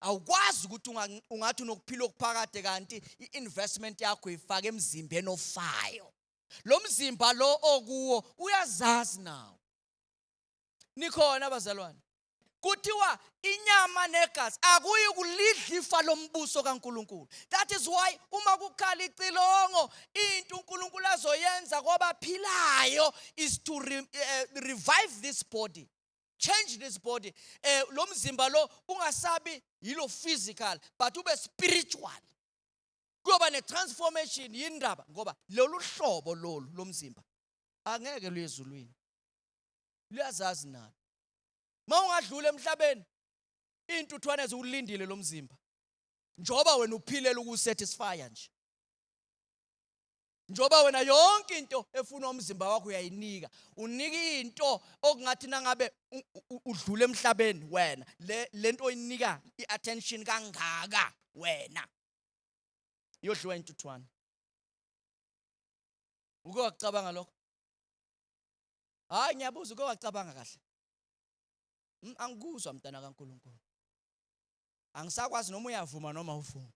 Awukwazi ukuthi ungathi unokuphila okuphakade kanti i-investment yakho ifake emzimbeni ofayo. Lo mzimba lo okuwo uyazazi nawo. Nikhona abazalwane. Kuthiwa inyama negazi akuyi kulidla ifa lombuso kaNkulunkulu. That is why uma kukhala icilongo into uNkulunkulu azoyenza kwabaphilayo is to revive this body, change this body. Lo mzimba lo ungasabi yilo physical but ube spiritual. Kuba ne transformation yindaba ngoba lolu hlobo lolu lomzimba angeke luyezulwini. Luyazazi nalo. Mawungadlula emhlabeni intuthwane ziwulindile lo mzimba. Njoba wena uphilela ukusatisfy nje. Njoba wena yonke into efuna umzimba wakho uyayinika. Unika into okungathi nangabe udlula emhlabeni wena. Lento oyinika iattention kangaka wena. Yodliwa intuthwane. Uke wacabanga lokho? Hayi ngiyabuza uke wacabanga kahle. Angikuzwa mntana kaNkulunkulu. Angisakwazi noma uyavuma noma uvuma.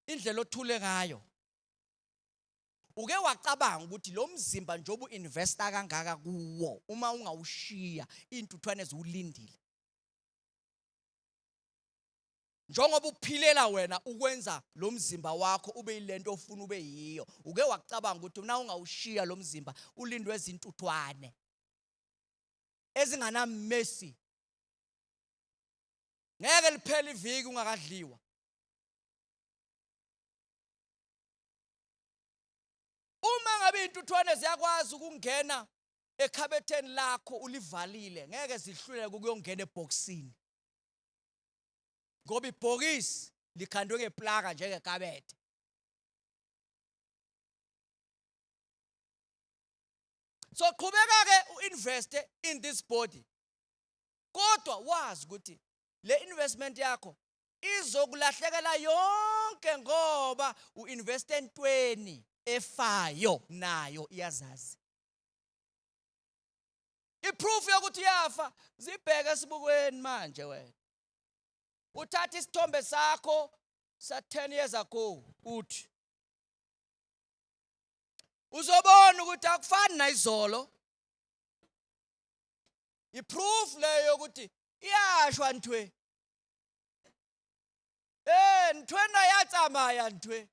Indlela othule ngayo Uke wacabanga ukuthi lo mzimba njengoba uinvesta kangaka kuwo uma ungawushiya intuthwane eziwulindile. Njengoba uphilela wena ukwenza lo mzimba wakho ube yilento ofuna ube yiyo. Uke wacabanga ukuthi una ungawushiya lo mzimba ulindwe ezintuthwane ezingana mercy. Ngeke liphele iviki ungakadliwa. Uma ngabe intuthwane ziyakwazi ukungena ekhabetheni lakho ulivalile, ngeke zihluleke ukuyongena eboxini. Ngoba ibhokisi likhandwe ngeplaka njengekhabethe. So qhubeka ke uinveste in this body. Kodwa wazi ukuthi le investment yakho izokulahlekela yonke ngoba uinveste entweni efayo nayo iyazazi. Iproof yokuthi yafa zibheke esibukweni manje wena. Uthatha isithombe sakho sa 10 years ago uthi uzobona ukuthi akufani nayizolo. Iproof leyo ukuthi iyashwa ntwe. Ntwena yatsamaya ntwe.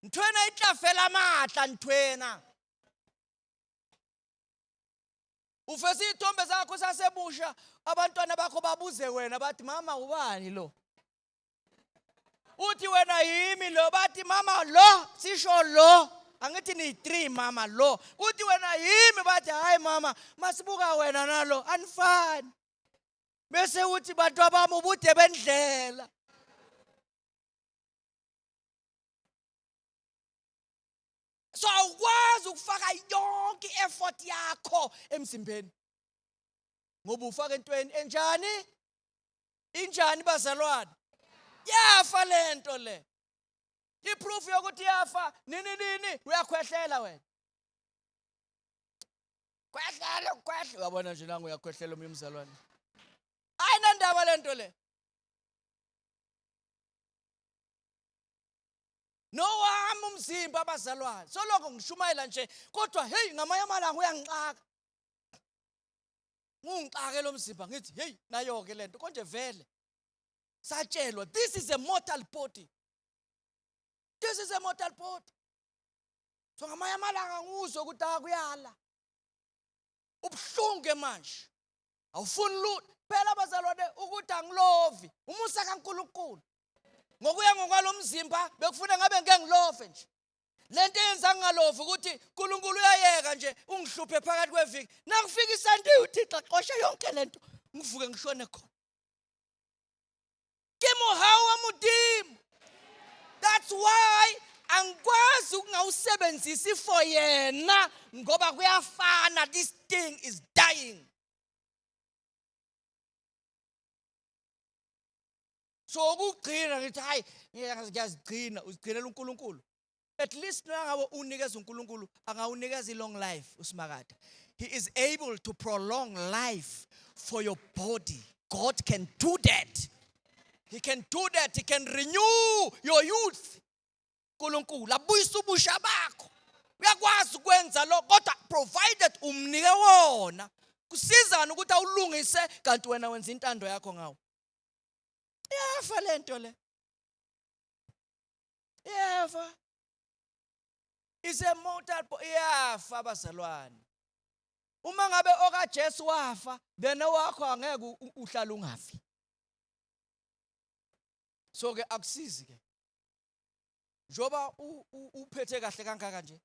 Ntwena itlafela amatla ntwena. Ufese izithombe zakho sasebusha abantwana bakho babuze wena bathi mama ubani lo? Uthi wena yimi lo, bathi mama lo, sisho lo. Angithi ni 3 mama lo. Uthi wena yimi bathi hayi mama masibuka wena nalo anifani. Bese uthi bantu abami ubude bendlela. So awukwazi ukufaka yonke effort yakho emzimbeni. Ngoba ufaka entweni enjani? Injani bazalwane? Yafa lento le. Iproof yokuthi yafa nini uyakhwehlela wena. Khwehlela. Uyabona nje nangu uyakhwehlela umzalwane. Ayinandaba lento le. Nowami umzimba abazalwane. Soloko ngishumayela nje kodwa hey ngamanye amalanga uyangixaka. Ngungixake lo mzimba ngithi hey nayo ke lento konje vele. Satshelwa this is a mortal body. This is a mortal body. So ngamanye amalanga nguzwe ukuthi akuyala. Ubuhlungu manje. Awufuni lutho. Phela abazalwane ukuthi angilovi. Umusa kaNkulunkulu. Ngokuya ngokwalo mzimba bekufuna ngabe ngeke ngilove nje. Lento yenza ngingalovi ukuthi uNkulunkulu uyayeka nje ungihluphe phakathi kweviki. Nakufika iSunday uThixo xosha yonke lento ngivuke ngishone khona. Kemohawa mudimu. That's why angikwazi ukungawusebenzisi for yena ngoba kuyafana, this thing is dying. So ukugcina ngithi hayi ngiyazigcina uzigcinela uNkulunkulu. At least nangabe unikeza uNkulunkulu angawunikeza long life uSimakade. He is able to prolong life for your body. God can do that. He can do that. He can renew your youth. uNkulunkulu abuyisa ubusha bakho. Uyakwazi ukwenza lokho kodwa provided umnike wona. Kusizana ukuthi awulungise kanti wena wenza intando yakho ngawo. Yafa lento le. Yafa. Is a mortal body. Yafa bazalwane. Uma ngabe okaJesu wafa, then wakho angeke uhlala ungafi. So ke akusizi ke. Njoba uphethe kahle kangaka nje.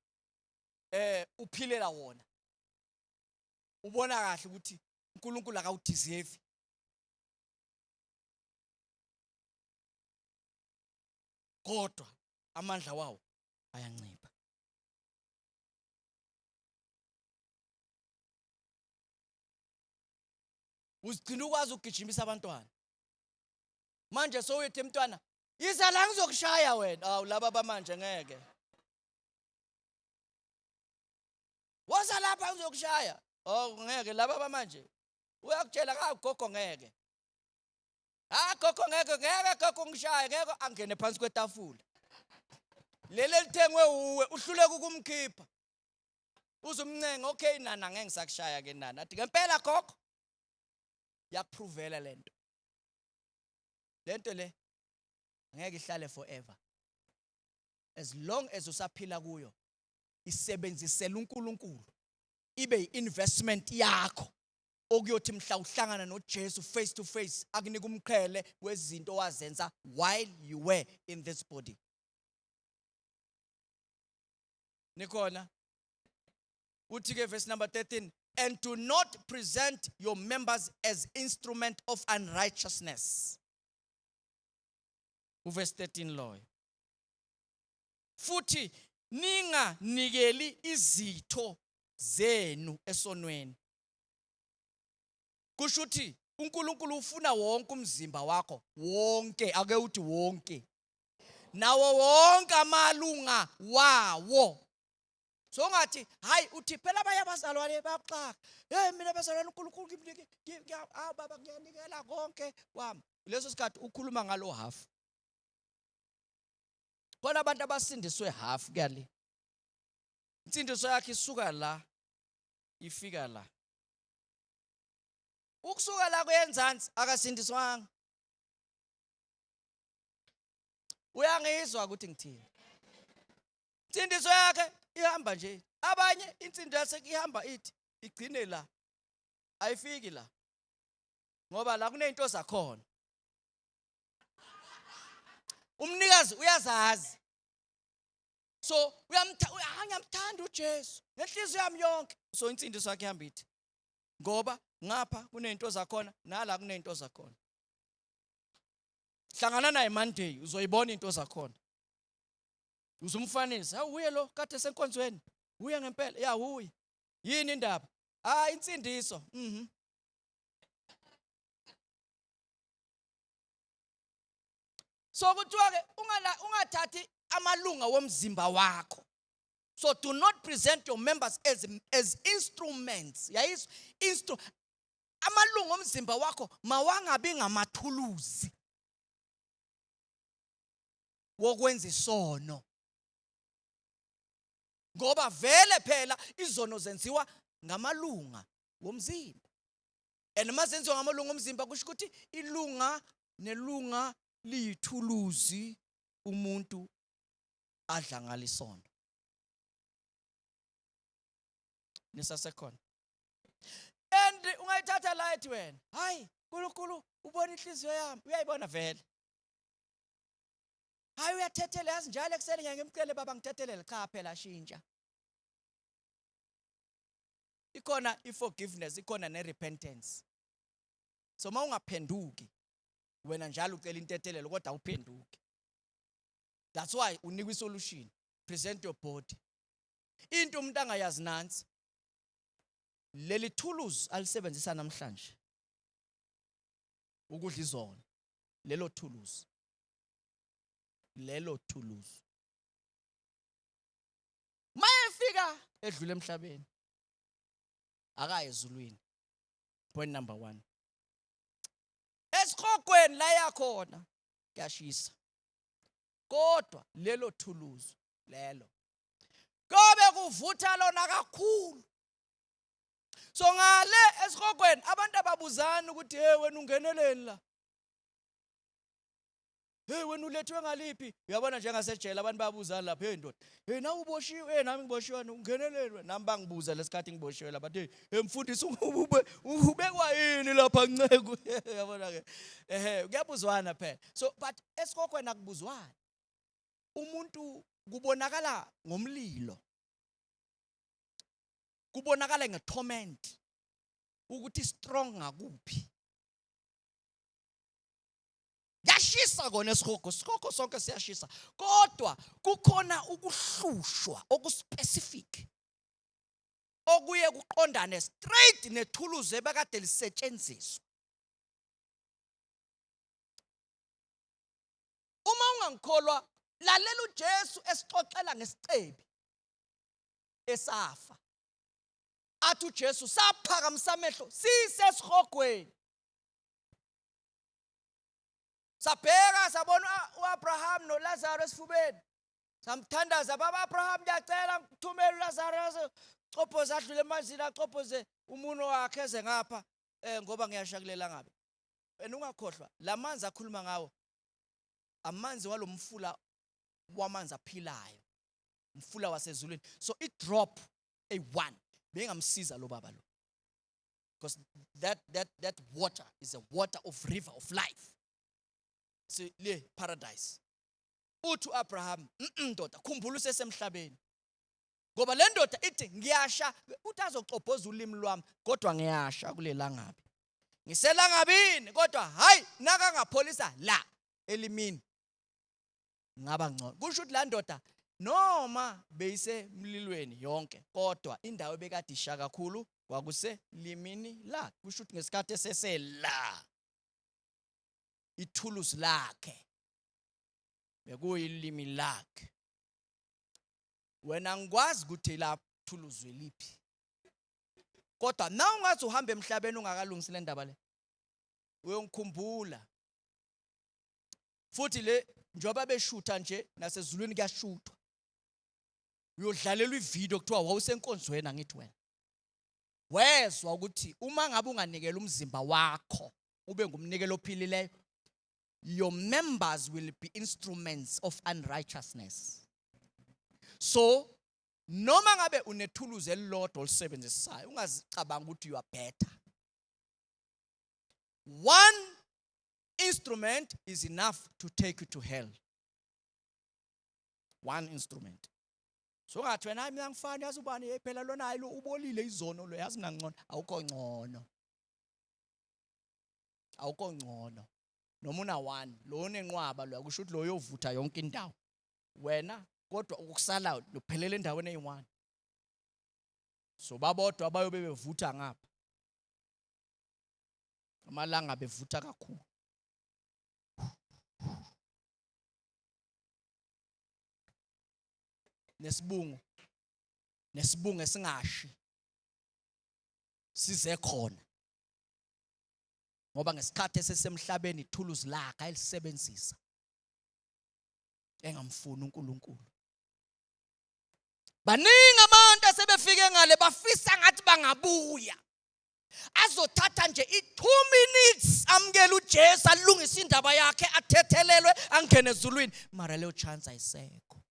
Uphilela wona. Ubona kahle ukuthi uNkulunkulu akawudeserve. Kodwa amandla wawo ayancipha. Uzigcina ukwazi ukugijimisa abantwana. Manje sowethi mntwana, yiza la ngizokushaya wena. Awu laba bamanje ngeke. Woza lapha ngizokushaya. Oh ngeke laba bamanje. Uyakutshela ka gogo ngeke. Gogo ngeke gogo ngishaya ngeke angene phansi kwetafula. leli lithengwe uwe uhluleka ukumkhipha uzumncenga okay nana ngeke ngisakushaya ke nana athi ngempela gogo yakupruvela lento le ngeke ihlale forever as long as usaphila kuyo isebenzisela uNkulunkulu ibe investment yakho okuyothi mhla uhlangana noJesu face to face akunika umqhele wezinto wazenza while you were in this body. Nikhona uthi ke verse number 13, and do not present your members as instrument of unrighteousness. Verse 13 loyo. Futhi ninganikeli izitho zenu esonweni. Kusho ukuthi uNkulunkulu ufuna wonke umzimba wakho, wonke, ake uthi wonke. Nawo wonke amalunga wawo. So ngathi hayi uthi phela bayabazalwane bayaxaka. Mina bazalwane uNkulunkulu ngimnike baba ngiyanikela konke wami. Leso sikhathi ukhuluma ngalo half. Khona abantu abasindiswe half kuyale. Insindiso yakhe isuka la ifika la. Ukusuka la kwenzansi akasindiswanga. Uyangizwa ukuthi ngithini? Insindiso yakhe ihamba nje. Abanye insindiso yakhe ihamba ithi igcine la. Ayifiki la. Ngoba la kunezinto zakhona. Umnikazi uyazazi. So uyamthanda uJesu ngenhliziyo yami yonke. So insindiso yakhe ihamba ithi ngoba ngapha kunezinto zakhona nala kunezinto zakhona. Hlangana naye Monday uzoyibona into zakhona. Uzumfanisa, uye lo kade senkonzweni. Uye ngempela, ya uye. Yini indaba? Insindiso. So kuthiwa ke ungathathi amalunga womzimba wakho. So do not present your members as instruments. Yayizwa amalunga omzimba wakho mawangabi ngamathuluzi wokwenza isono. Ngoba vele phela izono zenziwa ngamalunga womzimba. And mazenziwa ngamalunga omzimba kusho ukuthi ilunga nelunga liyithuluzi umuntu adla ngalisono. Nisasekhona. And ungayithatha la ethi wena, hayi uNkulunkulu ubona inhliziyo yami, uyayibona vele. Hayi uyathethela yazi njalo ekseni ngeke ngimcele baba ngithethelele cha phela shintsha. Ikhona iforgiveness, ikhona nerepentance. So mawungaphenduki wena njalo ucela intethelelo kodwa awuphenduki. That's why unikwa isolution. Present your body. Into umuntu angayazi nansi. Leli tools alisebenzisa namhlanje. Ukudla izono. Lelo tools. Mayefika edlule emhlabeni. Akaye ezulwini. Point number 1. Esikhokweni la yakhona kuyashisa. Kodwa lelo tools lelo. Kobe kuvutha lona kakhulu. So ngale esikhokweni abantu ababuzana ukuthi wena ungeneleni la. Wena ulethwe ngaliphi? Uyabona njengasejele abantu bayabuzana lapha ndoda. Na uboshiwe, nami ngiboshiwe ungeneleni wena? Nami bangibuza lesikhathi ngiboshiwe lapha. Mfundisi ubekwa yini lapha ncegu? Uyabona ke. Kuyabuzwana phela. So but esikhokweni akubuzwana. Umuntu kubonakala ngomlilo. Kubonakala ngetorment. Ukuthi strong ngakuphi. Yashisa kona esikhoko sonke siyashisa. Kodwa kukhona ukuhlushwa okuspecific. Okuye kuqondane straight nethuluzi ebekade lisetshenziswa. Uma ungangikholwa lalela uJesu esixoxela ngesicebi esafa. Athi uJesu saphakamisa amehlo sisesihogweni. Sabheka sabona uAbraham noLazarus esifubeni. Samthandaza baba Abraham ngiyacela ngithumele uLazarus cophoze adlule emanzini acophoze umuno wakhe eze ngapha ngoba ngiyashakulela ngabe. Wena ungakhohlwa lamanzi akhuluma ngawo amanzi walomfula wamanzi aphilayo. Umfula wasezulwini. So it drop a1 bengamsiza lo baba lo. Because that water is a water of river of life. So le paradise. Uthi Abraham, ndoda khumbula usesemhlabeni. Ngoba le ndoda ithi ngiyasha uthi azocophoza ulimi lwami kodwa ngiyasha kulela ngabi. Ngiselangabini kodwa hayi naka ngapholisa la elimini. Ngaba ngcono. Kusho ukuthi la ndoda noma beyisemlilweni yonke kodwa indawo ebekade isha kakhulu kwakuse limini la. Kusho ukuthi ngesikhathi esesela ithuluzi lakhe bekuyilimi lakhe. Wena ngikwazi ukuthi la thuluzi liphi. Kodwa na ungathi uhamba emhlabeni ungakalungisi le ndaba le. Uyongikhumbula. Futhi le njoba beshutha nje nasezulwini kuyashuthwa. Uyodlalelwa ivideo kuthiwa wawusenkonzweni angithi wena. Wezwa ukuthi uma ngabe unganikela umzimba wakho ube ngumnikelo ophilileyo, your members will be instruments of unrighteousness. So noma ngabe unethuluzi elilodwa olisebenzisayo ungazicabanga ukuthi you are better. One instrument is enough to take you to hell. One instrument. So ngathi wena mina ngifani yazi ubani phela lona hayi lo ubolile izono lo yazi mina ngcono awukho ngcono. Awukho ngcono. Noma una one lo onenqwaba lo akusho ukuthi lo yovutha yonke indawo. Wena kodwa ukusala lophelele endaweni eyi1. So babodwa abayobe bevutha ngapha. Amalanga bevutha kakhulu. Nesibungu esingashi size khona ngoba ngesikhathi esesemhlabeni ithuluzi lakhe ayilisebenzisa engamfuni uNkulunkulu. Baningi abantu asebefike ngale bafisa ngathi bangabuya azothatha nje i2 minutes amkela uJesu alungisa indaba yakhe athethelelwe angene ezulwini mara leyo chance ayisekho.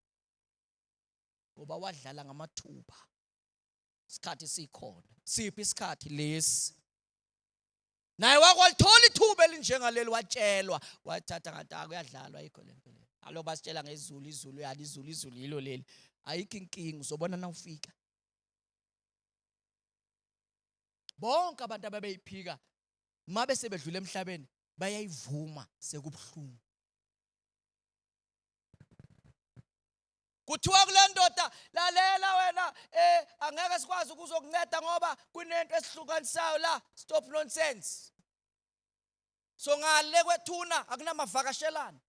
Ngoba wadlala ngamathuba. Isikhathi sikhona. Siphi isikhathi lesi? Naye wakwalithola ithuba elinjengaleli watshelwa wathatha ngathi akuyadlalwa ayikho lento le. Alo basitshela ngezulu yali izulu yilo leli. Ayikho inkingi uzobona na ufika. Bonke abantu ababeyiphika mabe sebedlula emhlabeni bayayivuma sekubhlungu. Kuthiwa kule ndoda lalela wena angeke sikwazi ukuzokunceda ngoba kunento esihlukanisayo la stop nonsense. So ngale kwethuna akunamavakashelana.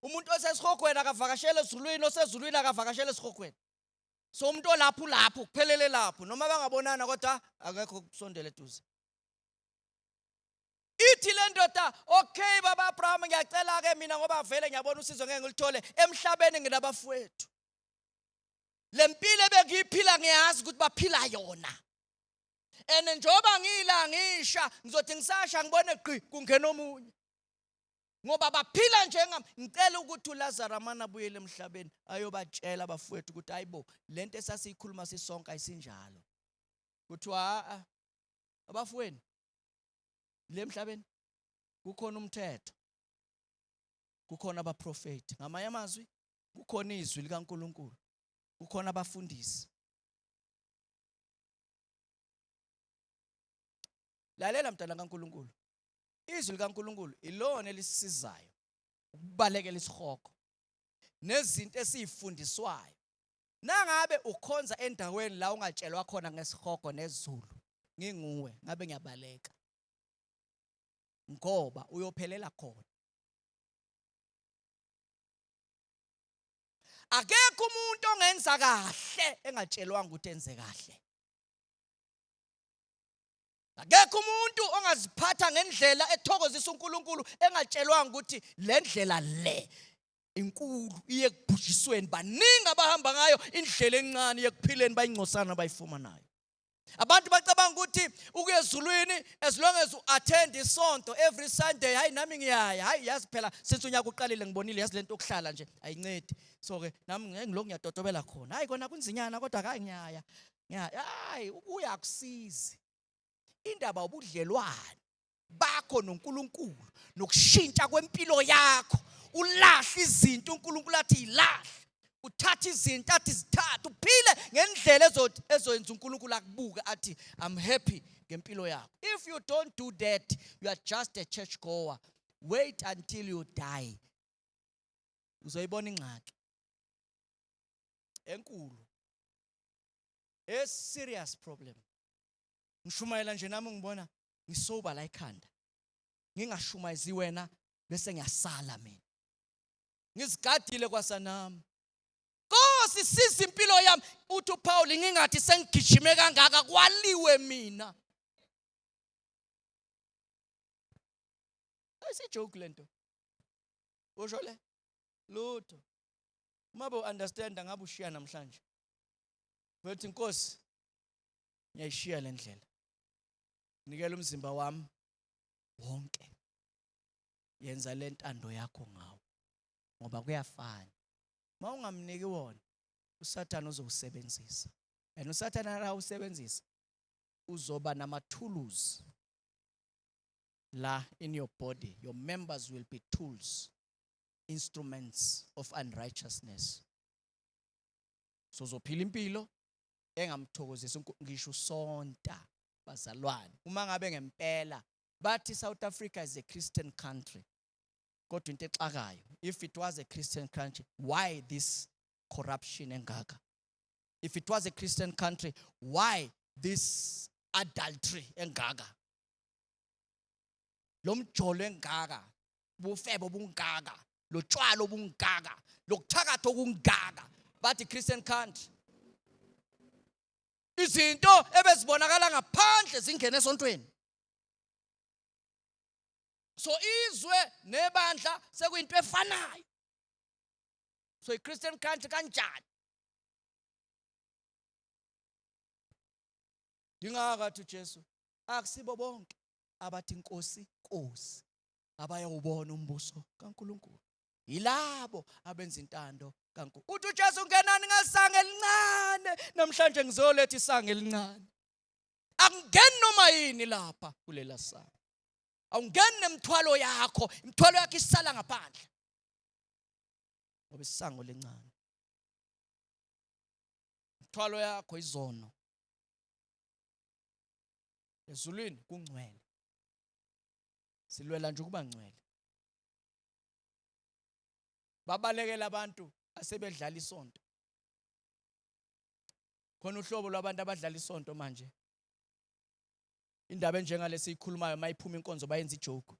Umuntu osesihogweni akavakashele ezulwini osezulwini akavakashele esihogweni. So umuntu olapho kuphelele lapho noma bangabonana kodwa akekho kusondela eduze. Ithi le ndoda okay baba Abraham ngiyacela ke mina ngoba vele ngiyabona usizo ngeke ngilithole emhlabeni nginabafowethu. Lempilo bekiphila ngiyazi ukuthi baphila yona. Njoba ngila ngisha ngizothi ngisasha ngibone gqi kungena omunye. Ngoba baphila njengami ngicela ukuthi uLazarus amana abuyele emhlabeni ayobatshela abafowethu ukuthi hayibo lento esasiyikhuluma sisonke ayisinjalo. Kuthiwa abafowenu le emhlabeni kukhona umthetho. Kukhona abaprofeti. Ngamanye amazwi kukhona izwi likaNkulunkulu. Kukhona abafundisi. Lalela mntana kaNkulunkulu. Izwi likaNkulunkulu ilona elisisizayo ukubalekela isihogo nezinto esizifundiswayo. Nangabe ukhonza endaweni la ungatshelwa khona ngesihogo nezulu nginguwe ngabe ngiyabaleka. Ngoba uyophelela khona. Akekho umuntu ongenza kahle engatshelwanga ukuthi enze kahle. Akekho umuntu ongaziphatha ngendlela ethokozisa uNkulunkulu engatshelwanga ukuthi le ndlela le inkulu iye kubhujisweni. Baningi abahamba ngayo indlela encane yekuphileni bayingcosana bayifumanayo. Abantu bacabanga ukuthi ukuya ezulwini as long as u-attend isonto every Sunday, hayi nami ngiyaya, hayi yazi phela since unyaka uqalile ngibonile yazi lento okuhlala nje ayincedi. So ke nami ngiloko ngiyadodobela khona. Hayi kona kunzinyana kodwa hayi ngiyaya. Hayi ukuya akusizi. Indaba ubudlelwane bakho noNkulunkulu nokushintsha kwempilo yakho. Ulahle izinto uNkulunkulu athi ilahle. Uthatha izinto athi zithatha, uphile ngendlela ezoyenza uNkulunkulu akubuke athi I'm happy ngempilo yakho. If you don't do that, you are just a church goer. Wait until you die. Uzoyibona ingxaki enkulu. A serious problem. Ngishumayela nje nami ngibona ngisoba la ekhanda. Ngingashumayizi wena bese ngiyasala mina. Ngizigadile kwasanami. Nkosi sisi impilo yami. Uthi uPaul ngingathi sengigijime kangaka kwaliwe mina. Ayisijoke lento. Usho le? Lutho. Mabe understand ngabe ushiya namhlanje. Bethi Nkosi ngiyayishiya le ndlela. Nikela umzimba wami wonke. Yenza le ntando yakho ngawo. Ngoba kuyafana. Mawungamniki wona, uSathane uzowusebenzisa. And uSathane ara usebenzisa uzoba nama-tools la in your body. Your members will be tools, instruments of unrighteousness. So uzophila impilo engamthokozisa ngisho usonta bazalwane. Uma ngabe ngempela bathi South Africa is a Christian country. Kodwa into exakayo, if it was a Christian country, why this corruption engaka? If it was a Christian country, why this adultery engaka? Lo mjolo engaka, bufebe obungaka, lo tshwalo obungaka, lokuthakatha okungaka. Bathi Christian country. Izinto ebezibonakala ngaphandle zingene esontweni. So izwe nebandla sekuyinto efanayo. So iChristian country kanjani? Dingakathi Jesu akusibo bonke abathi Nkosi Nkosi abayawubona umbuso kaNkulunkulu. Yilabo abenza intando kaNkulunkulu. Uthi uJesu ungenani ngesango elincane namhlanje ngizoletha isango elincane. Akungeni noma yini lapha kulela sango. Awungeni nemthwalo yakho, imthwalo yakho isala ngaphandle. Ngoba isango lencane. Imthwalo yakho izono. Ezulwini kungcwele. Silwela nje ukuba ngcwele. Babalekela abantu asebedlala isonto. Khona uhlobo lwabantu abadlala isonto manje. Indaba enjengale siyikhulumayo mayiphuma inkonzo bayenza ijoke.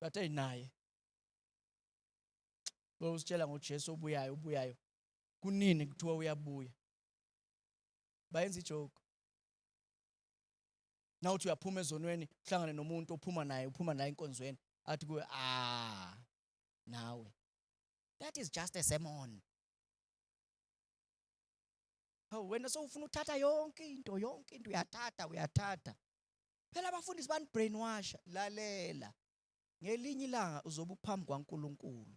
Bathe inaye. Lo usitshela ngoJesu obuyayo. Kunini kuthiwa uyabuya. Bayenza ijoke. Na uthi uyaphuma ezonweni uhlangane nomuntu uphuma naye inkonzweni athi kuwe nawe. That is just a sermon. Wena sowufuna uthatha yonke into uyathatha. Phela abafundisi bani brainwash, lalela. Ngelinye ilanga uzobe uphambi kwaNkulunkulu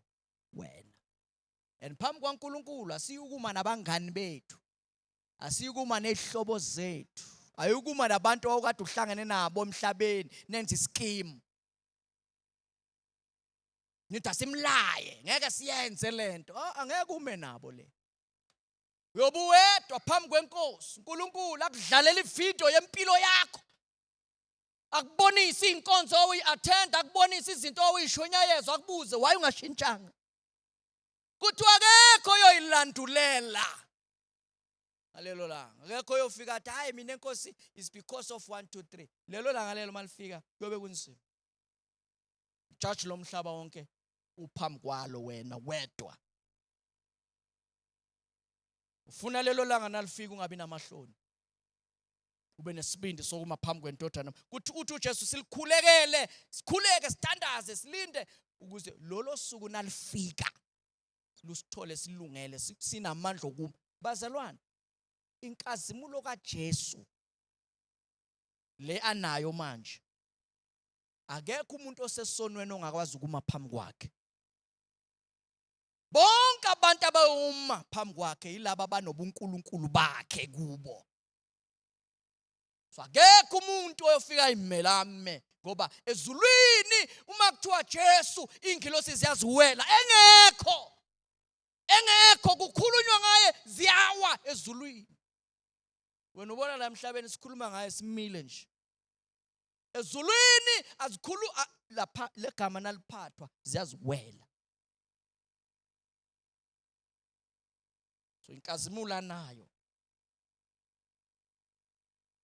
wena. And phambi kwaNkulunkulu asiyukuma nabangani bethu. Asiyukuma nezihlobo zethu. Ayukuma nabantu okade uhlangane nabo emhlabeni nenza ischeme. Nithi asimlaye ngeke siyenze lento. Angeke ume nabo le. Uyobuwedwa phambi kwenkosi. uNkulunkulu akudlalela ividiyo yempilo yakho. Akubonisa inkonzo oyi-attend, akubonisa izinto oyishonyayezo, akubuze why ungashintshanga. Kuthiwa akekho oyoyilandulela. Alelo langa. Akekho oyofika athi hayi mina enkosi is because of 1 2 3. Lelo langa lelo malifika kuyobe kunzima. Judge lomhlaba wonke uphambi kwalo wena wedwa. Ufuna lelo langa nalifika ungabi namahloni. ube nesibindi sokuma phambi kwentodana kuthi uthi uJesu silikhulekele sikhuleke sithandaze silinde ukuze lolo suku nalifika lusithole silungele sinamandla okuma. Bazalwane, inkazimulo kaJesu le anayo manje, akekho umuntu osesonweni ongakwazi ukuma phambi kwakhe. Bonke abantu abayuma phambi kwakhe yilabo abanobunkulunkulu bakhe kubo. So akekho umuntu oyofika ayimelame ngoba ezulwini uma kuthiwa Jesu ingilosi ziyaziwela, engekho kukhulunywa ngaye ziyawa ezulwini. Wena ubona la emhlabeni sikhuluma ngaye simile nje. Ezulwini azikhulu lapha legama naliphathwa ziyaziwela. So inkazimulo nayo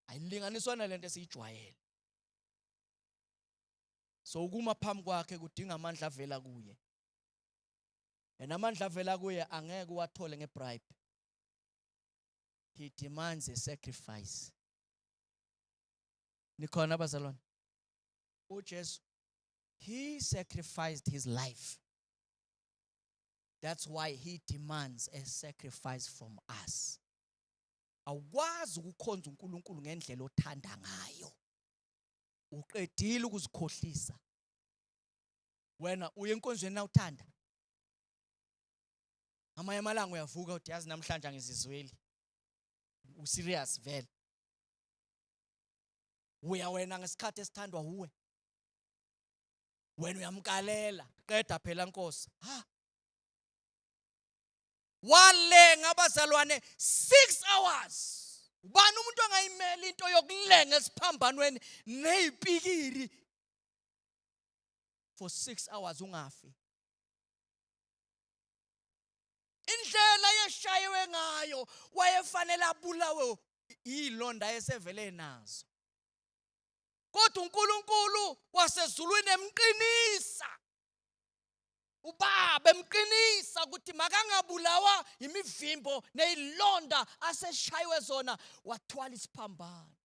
ayilinganiswa nalento esiyijwayele. So ukuma phambi kwakhe kudinga amandla avela kuye. Amandla avela kuye angeke uwathole ngebribe. He demands a sacrifice. Nikhona bazalwane? uJesu, he sacrificed his life. That's why he demands a sacrifice from us. Awukwazi ukukhonza uNkulunkulu ngendlela othanda ngayo. Uqedile ukuzikhohlisa. Wena uye enkonzweni nawuthanda. Amanye amalanga uyavuka uthi yazi namhlanje angizizweli. Userious vele. Uya wena ngesikhathi esithandwa uwe. Wena uyamkalela, qeda phela Nkosi. Walenga abazalwane 6 hours. Ubani umuntu angayimela into yokulenga esiphambanweni nezipikiri for 6 hours ungafi. Indlela yeshayiwe ngayo wayefanele abulawe ilonda esevele nazo. Kodwa uNkulunkulu wasezulwini emqinisa. Ubaba emqinisa ukuthi makangabulawa imivimbo nezilonda aseshayiwe zona wathwala isiphambano.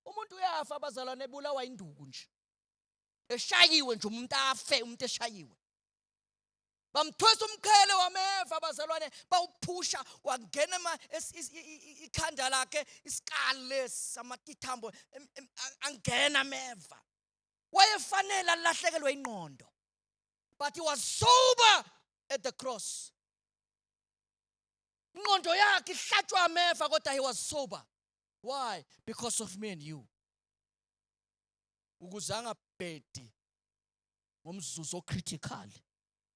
Umuntu uyafa abazalwane ebulawa induku nje. Eshayiwe nje umuntu afe umuntu eshayiwe. Bamthwesa umqhele wameva abazalwane bawuphusha wangena ikhanda lakhe isikale samatithambo angena ameva. Wayefanele alahlekelwe ingqondo. But he was sober at the cross. Ingqondo yakhe ihlatshwa ameva kodwa he was sober. Why? Because of me and you. Ukuze angabhedi ngomzuzu ocritical.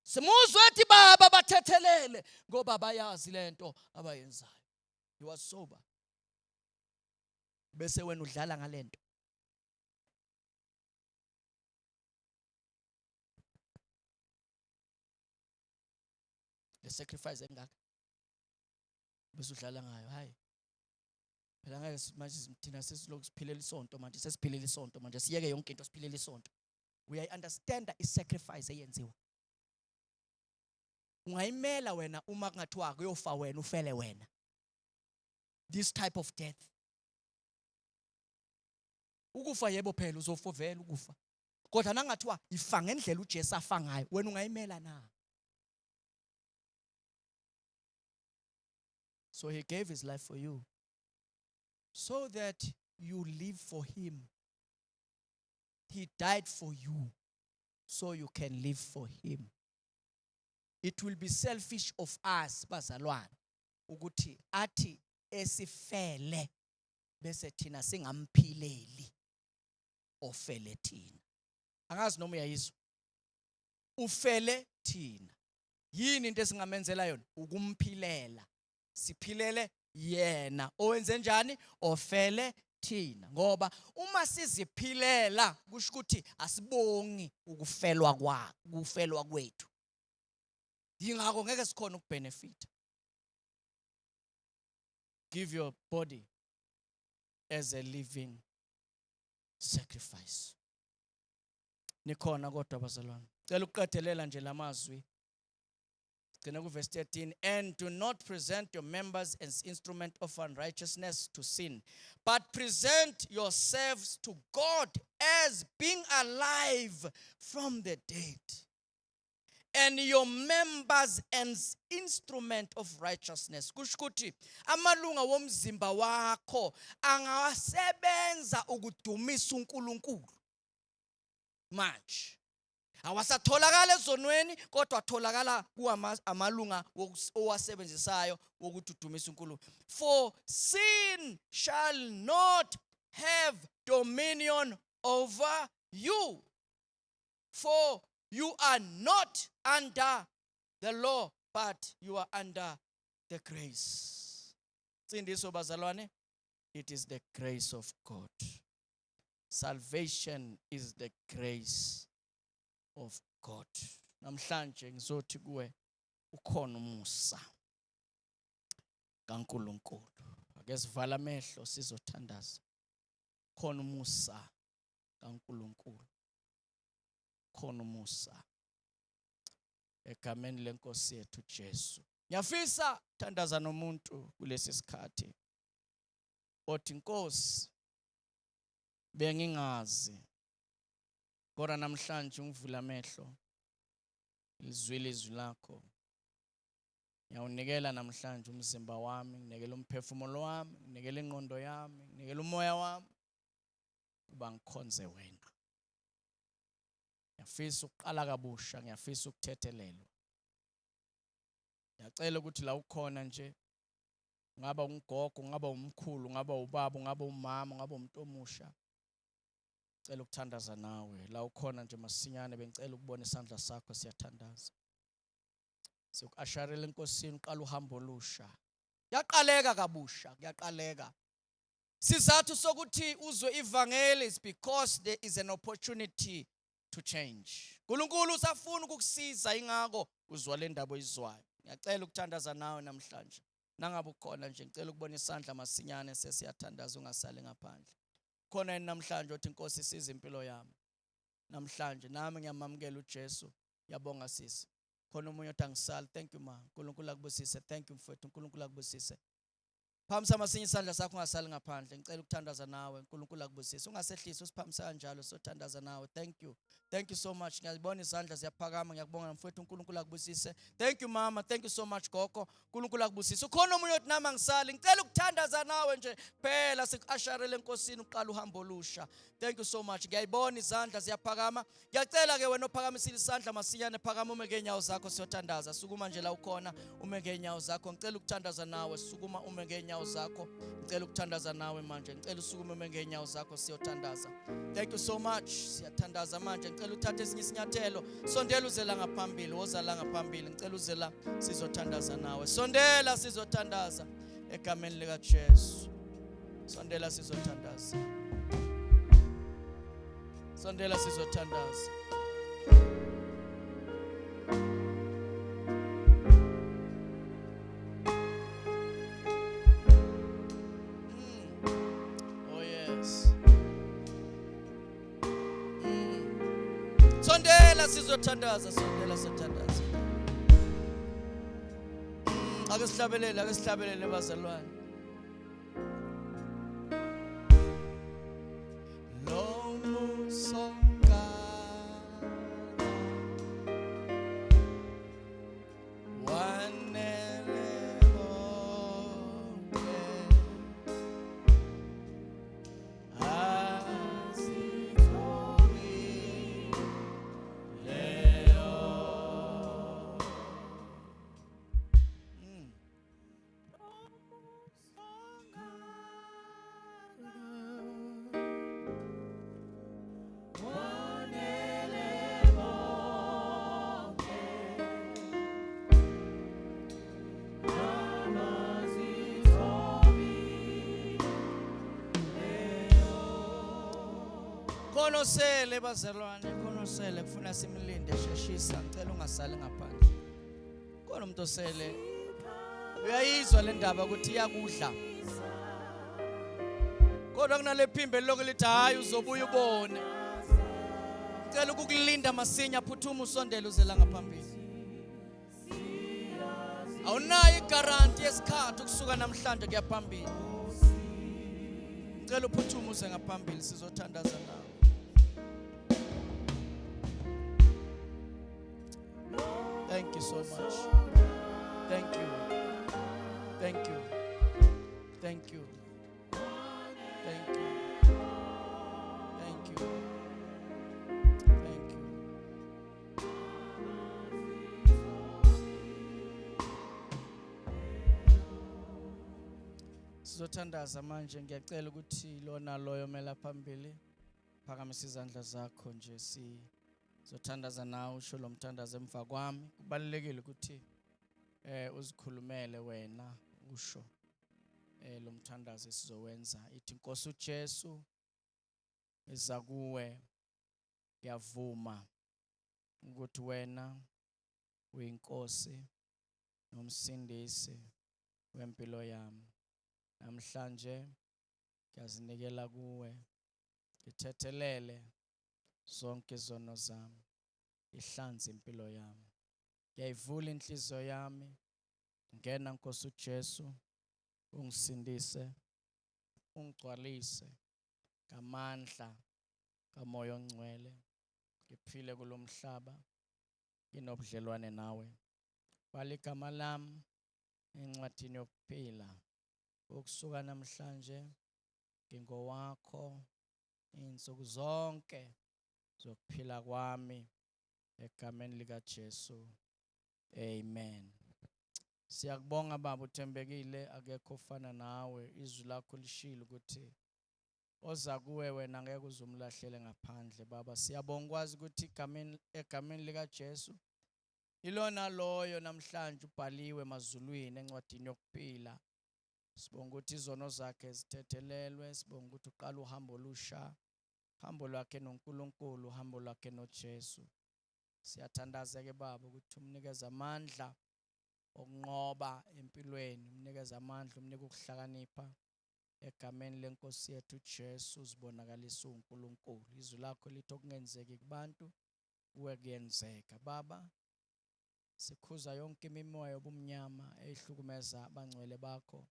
Simuzwe ethi baba bathethelele ngoba bayazi lento abayenzayo. He was sober. Bese wena udlala ngalento. The sacrifice engaka. Bese udlala ngayo. Hayi. Phela ngeke manje thina sesiloku siphilela isonto manje sesiphilela isonto manje siyeke yonke into siphilela isonto. We understand that is sacrifice eyenziwa. Ungayimela wena uma kungathiwa kuyofa wena ufele wena. This type of death. Ukufa yebo phela uzofa vele ukufa. Kodwa nangathiwa ifa ngendlela uJesu afa ngayo wena ungayimela na? So he gave his life for you so that you live for him. He died for you so you can live for him. It will be selfish of us bazalwane ukuthi athi esifele bese thina singamphileli ofele thina. Angazi noma uyayizwa. Ufele thina. Yini into esingamenzela yona? Ukumphilela. Siphilele yena owenze njani? Ofele thina. Ngoba uma siziphilela kusho ukuthi asibongi ukufelwa kwethu. Yingakho ngeke sikhona ukubenefit. Give your body as a living sacrifice. Nikhona kodwa bazalwane. Cela ukuqedelela nje lamazwi. verse 13, and do not present your members as instrument of unrighteousness to sin, but present yourselves to God as being alive from the dead, and your members as instrument of righteousness. Kusho ukuthi amalunga womzimba wakho angasebenza ukudumisa uNkulunkulu manje. Awasatholakala ezonweni kodwa atholakala kuamalunga owasebenzisayo wokuthi udumise uNkulunkulu. For sin shall not have dominion over you, for you are not under the law, but you are under the grace. Sindiso bazalwane, it is the grace of God. Salvation is the grace of God. Namhlanje ngizothi kuwe ukhona umusa kaNkulunkulu. Ake sivala amehlo sizothandaza. Khona umusa kaNkulunkulu. Khona umusa egameni lenkosi yethu Jesu. Ngiyafisa thandaza nomuntu kulesi sikhathi othi Nkosi bengingazi kodwa namhlanje ungivula amehlo izwile izwi lakho. Ngiyawunikela namhlanje umzimba wami, nginikela umphefumulo wami, nginikela ingqondo yami, nginikela umoya wami kuba ngikhonze wena. Ngiyafisa ukuqala kabusha, ngiyafisa ukuthethelelwa. Ngiyacela ukuthi la ukhona nje, ngaba ungogo, ngaba umkhulu, ngaba ubaba, ngaba umama, ngaba umuntu omusha, ngicela ukuthandaza nawe. La ukhona nje masinyane bengicela ukubona isandla sakho, siyathandaza. Sikuasharela enkosini uqala uhambo olusha. Kuyaqaleka kabusha, kuyaqaleka. Sizathu sokuthi uzwe ivangeli is because there is an opportunity to change. uNkulunkulu usafuna ukukusiza ingako uzwa le ndaba oyizwayo. Ngiyacela ukuthandaza nawe namhlanje. Nangabe ukhona nje ngicela ukubona isandla masinyane sesiyathandaza ungasali ngaphandle. Khona yini namhlanje uthi Nkosi siza impilo yami. Namhlanje nami ngiyamamukela uJesu. Ngiyabonga sisi. Khona umunye othi angisali. Thank you ma. uNkulunkulu akubusise. Thank you mfowethu. uNkulunkulu akubusise. Phamisa masinye isandla sakho ungasali ngaphandle. Ngicela ukuthandaza nawe. uNkulunkulu akubusise. Ungasehlisa usiphamisa kanjalo sothandaza nawe. Thank you. Thank you so much. Ngiyabona izandla ziyaphakama. Ngiyakubonga mfowethu. uNkulunkulu akubusise. Thank you mama. Thank you so much gogo. uNkulunkulu akubusise. Ukhona umunye othi nami angisali. Ngicela ukuthandaza nawe nje. Phela sikuasharele enkosini uqala uhambo olusha. Thank you so much. Ngiyayibona izandla ziyaphakama. Ngiyacela ke wena ophakamisile isandla masinyane phakama ume ngeenyawo zakho siyothandaza. Sukuma nje la ukhona ume ngeenyawo zakho. Ngicela ukuthandaza nawe. Sukuma ume ngeenyawo zakho. Ngicela ukuthandaza nawe manje. Ngicela usukume ume ngeenyawo zakho siyothandaza. Thank you so much. Siyathandaza manje. Ngicela uthathe esinye isinyathelo. Sondela uzela ngaphambili. Woza la ngaphambili. Ngicela uzela sizothandaza nawe. Sondela sizothandaza egameni lika Jesu. Sondela sizothandaza. Sondela sizothandaza. Oh yes. Sondela sizothandaza, sondela sizothandaza. Ake sihlabelele bazalwane. Konosele bazalwane, konosele kufuna simlinde sheshisa. Ngicela ungasali ngaphandle. Khona umuntu osele uyayizwa le ndaba ukuthi iyakudla. Kodwa kunale phimbe lokho lithi hayi uzobuya ubone. Ngicela ukukulinda masinya phuthuma usondele uzela ngaphambili. awunayo igaranti yesikhathi ukusuka namhlanje kuya phambili. Ngicela uphuthume uze ngaphambili sizothandaza nawe. Thank you so much. Thank you. Thank you. Thank you. Thank you. Thank you. Thank you. Sizothandaza manje, ngiyacela ukuthi lona loyo mela phambili phakamisa izandla zakho nje sizothandaza nawe usho lo mthandazo emva kwami. Kubalulekile ukuthi uzikhulumele wena usho lo mthandazo sizowenza. Ithi Nkosi uJesu eza kuwe, ngiyavuma ukuthi wena uyinkosi nomsindisi wempilo yami. Namhlanje ngiyazinikela kuwe, ngithethelele zonke izono zami, ihlanze impilo yami. Ngiyayivula inhliziyo yami, ngena Nkosi uJesu, ungisindise, ungigcwalise ngamandla kaMoya oNgcwele, ngiphile kulomhlaba nginobudlelwane nawe. Bhala igama lami encwadini yokuphila, ukusuka namhlanje ngingowakho insuku zonke zokuphila kwami egameni likaJesu. Amen. Siyakubonga Baba uthembekile, akekho ofana nawe. Izwi lakho lishilo ukuthi oza kuwe wena ngeke uzumlahlele ngaphandle. Baba siyabonga kwazi ukuthi egameni likaJesu ilona loyo namhlanje ubhaliwe emazulwini encwadini yokuphila. Sibonga ukuthi izono zakhe zithethelelwe, sibonga ukuthi uqala uhambo olusha, uhambo lwakhe noNkulunkulu, uhambo lwakhe noJesu. Siyathandaza ke Baba ukuthi umnikeze amandla okunqoba empilweni, umnikeze amandla, umnike ukuhlakanipha egameni lenkosi yethu uJesu. Uzibonakalisa uNkulunkulu, izwi lakho lithi okungenzeki kubantu kuwe kuyenzeka. Baba sikhuza yonke imimoya yobumnyama ehlukumeza abangcwele bakho,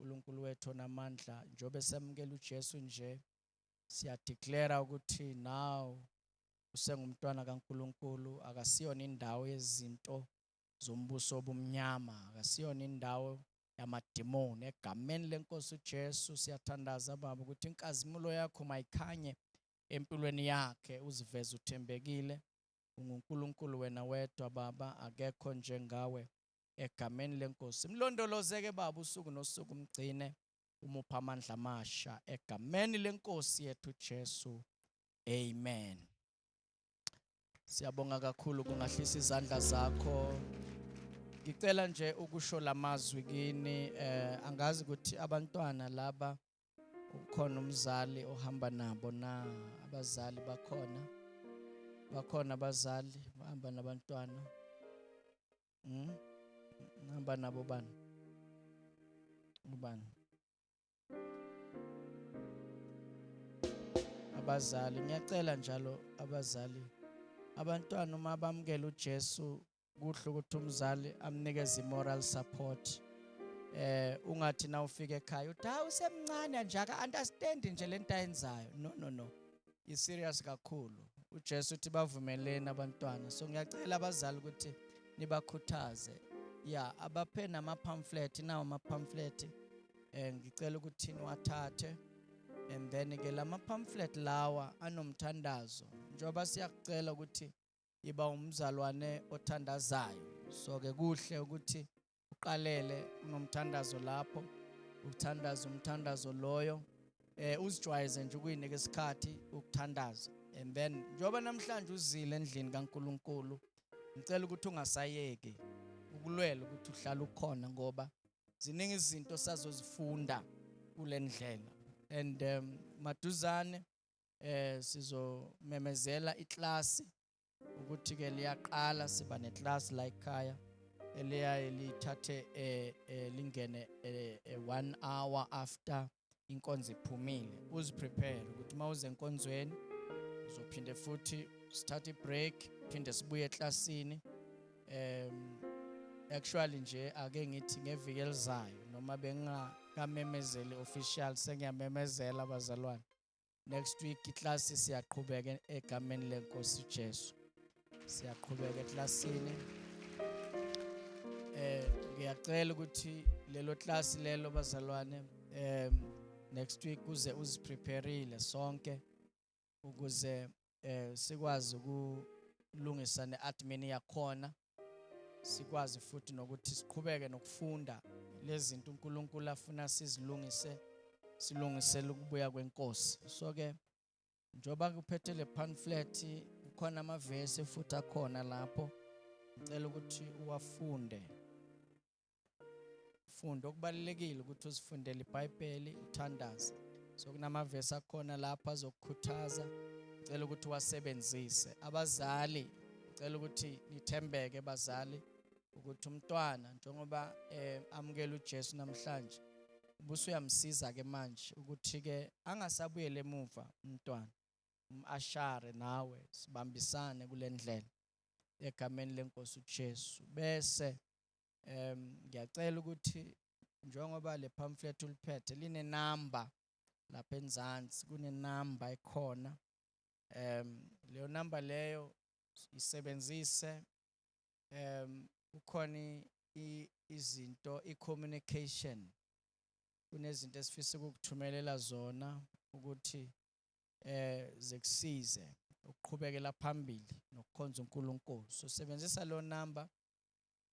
uNkulunkulu wethu onamandla. Njobe semukela uJesu nje, siyadeclare ukuthi now usengumntwana kaNkulunkulu. Akasiyona indawo yezinto zombuso obumnyama, akasiyona indawo yamademoni. Egameni lenkosi uJesu siyathandaza Baba ukuthi inkazimulo yakho mayikhanye empilweni yakhe, uziveze uthembekile. UNkulunkulu wena wedwa Baba, akekho njengawe. Egameni lenkosi mlondolozeke Baba usuku nosuku, umgcine, umupha amandla amasha egameni lenkosi yethu Jesu. Amen. Siyabonga kakhulu, kungahlisa izandla zakho. Ngicela nje ukusho lamazwi kini. Angazi ukuthi abantwana laba ukhona umzali ohamba nabo na? Abazali bakhona abazali bahamba nabantwana. Hamba nabo bani? Ubani? Abazali. Ngiyacela njalo abazali, abantwana uma bamukela uJesu, kuhle ukuthi umzali amnikeze moral support. Ungathi na ufika ekhaya uthi hawu usemncane nje aka-understand nje lento ayenzayo. No. I-serious kakhulu. uJesu uthi bavumelene abantwana. So ngiyacela abazali ukuthi nibakhuthaze. Abaphe nama-pamphlet, nawo ama-pamphlet. Ngicela ukuthi niwathathe. And then ke lama-pamphlet lawa anomthandazo. Njoba siyakucela ukuthi iba umzalwane othandazayo. So ke kuhle ukuthi uqalele unomthandazo lapho, uthandaza umthandazo loyo. Uzijwayeze nje ukuyinika isikhathi ukuthandaza. And then njoba namhlanje uzile endlini kaNkulunkulu, ngicela ukuthi ungasayeki ukulwela ukuthi uhlala ukhona, ngoba ziningi izinto sazozifunda kule ndlela. And maduzane sizomemezela iklasi ukuthi ke liyaqala. Siba neclass la ekhaya eliyaye lithathe lingene 1 hour after inkonzo iphumile. Uziprepare ukuthi mawuze enkonzweni uzophinde futhi start break, phinde sibuye eklasini. actually nje ake ngithi ngeviki elizayo noma bengakamemezeli official sengiyamemezela abazalwane. Next week iklasi siyaqhubeka egameni lenkosi Jesu. Siyaqhubeka eklasini. Ngiyacela ukuthi lelo klasi lelo bazalwane next week uze uziprepareile sonke ukuze sikwazi ukulungisa neadmin yakhona, sikwazi futhi nokuthi siqhubeke nokufunda lezi zinto uNkulunkulu afuna sizilungise, silungisele ukubuya kwenkosi. So ke njoba kuphethe le pamphlet kukhona amavesi futhi akhona lapho, ngicela ukuthi uwafunde. Funda okubalekile ukuthi uzifundele iBhayibheli uthandaze. So kunamavesi akhona lapha azokukhuthaza, ngicela ukuthi wasebenzise. Abazali ngicela ukuthi nithembeke bazali ukuthi umntwana njengoba amukela uJesu namhlanje ubusuyamsiza ke manje ukuthi ke angasabuyele emuva umntwana. Ashare nawe sibambisane kule ndlela egameni lenkosi uJesu. Bese ngiyacela ukuthi njengoba le pamphlet uliphethe line number lapha enzansi, kune number ekhona. Leyo number leyo isebenzise. Kukhona izinto i-communication, kunezinto esifisa ukukuthumelela zona ukuthi zekusize ukuqhubekela phambili nokukhonza uNkulunkulu. So sebenzisa lo number,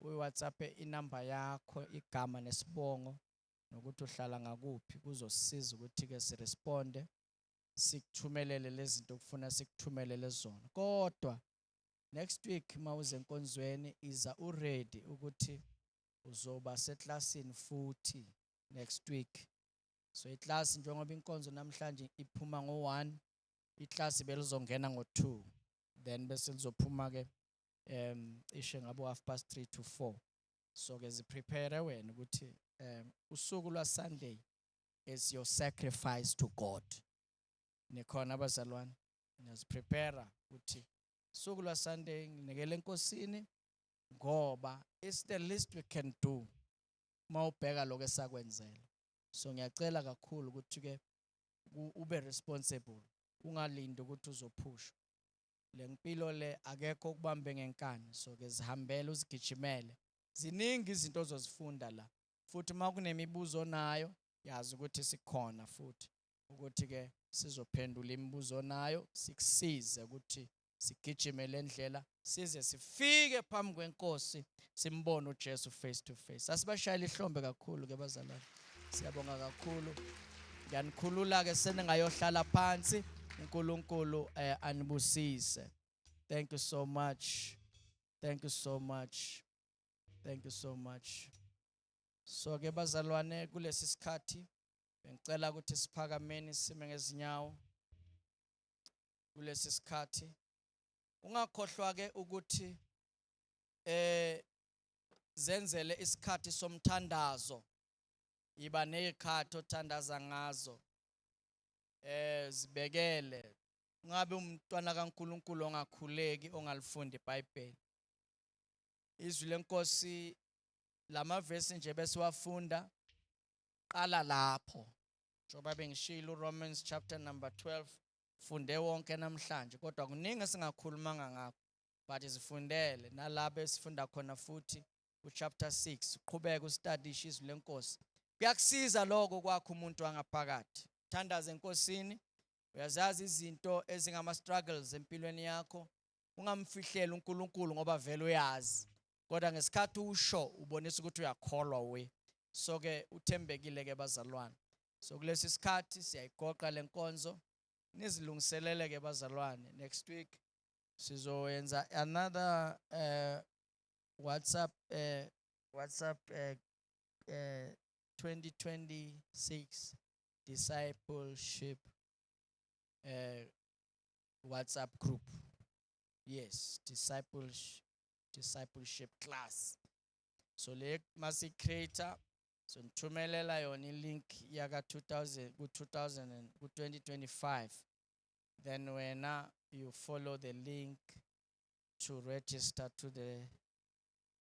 uWhatsApp inamba yakho, igama nesibongo nokuthi uhlala ngakuphi, kuzosisiza ukuthi ke siresponde sikuthumelele lezi zinto okufuna sikuthumelele zona. Kodwa next week mawuze enkonzweni iza uready ukuthi uzoba seklasini futhi next week. So iklasi njengoba inkonzo namhlanje iphuma ngo-1, iklasi belizongena ngo-2, then bese lizophuma ke ishe ngabo 3:30 to 4. So ke ziprepare wena ukuthi usuku lwaSunday is your sacrifice to God. Nikhona abazalwane, niyaziprepare ukuthi usuku lwaSunday nginikele enkosini ngoba it's the least we can do mawubheka lokho esakwenzela. So ngiyacela kakhulu ukuthi ke ube responsible, ungalindi ukuthi uzophusha. Le mpilo le akekho ukubambe ngenkani, so ke zihambele uzigijimele. Ziningi izinto ozozifunda la. Futhi uma kunemibuzo nayo yazi ukuthi sikhona futhi ukuthi ke sizophendula imibuzo nayo, sikusize ukuthi sigijimele endlela size sifike phambi kwenkosi simbone uJesu face to face. Asibashayile ihlombe kakhulu ke bazalwane. Siyabonga kakhulu. Ngiyanikhulula ke seningayohlala phansi. uNkulunkulu anibusise. Thank you so much. Thank you so much. Thank you so much. So ke bazalwane kulesi sikhathi bengicela ukuthi siphakameni sime ngezinyawo. Kulesi sikhathi ungakhohlwa ke ukuthi zenzele isikhathi somthandazo. Iba nezikhathi othandaza ngazo. Zibekele. Ungabe umntwana kaNkulunkulu ongakhuleki ongalifundi iBhayibheli. Izwi lenkosi lamavesi nje bese wafunda qala lapho. Njoba bengishilo uRomans chapter number 12 funde wonke namhlanje, kodwa kuningi esingakhulumanga ngakho, but izifundele nalabo esifunda khona futhi chapter 6 uqhubeka ustudy izwi lenkosi. Kuyakusiza lokho kwakho umuntu wangaphakathi. Thandaza enkosini, uyazazi izinto ezingama struggles empilweni yakho, ungamfihleli uNkulunkulu ngoba vele uyazi, kodwa ngesikhathi usho ubonisa ukuthi uyakholwa we. So ke uthembekile ke bazalwane. So kulesi sikhathi siyayigoqa lenkonzo, nizilungiselele ke bazalwane. Next week sizoyenza another WhatsApp 2026 discipleship WhatsApp group. Yes, discipleship class. So le masi creator so nithumelela yona link yaka 2025. Then wena you follow the link to register to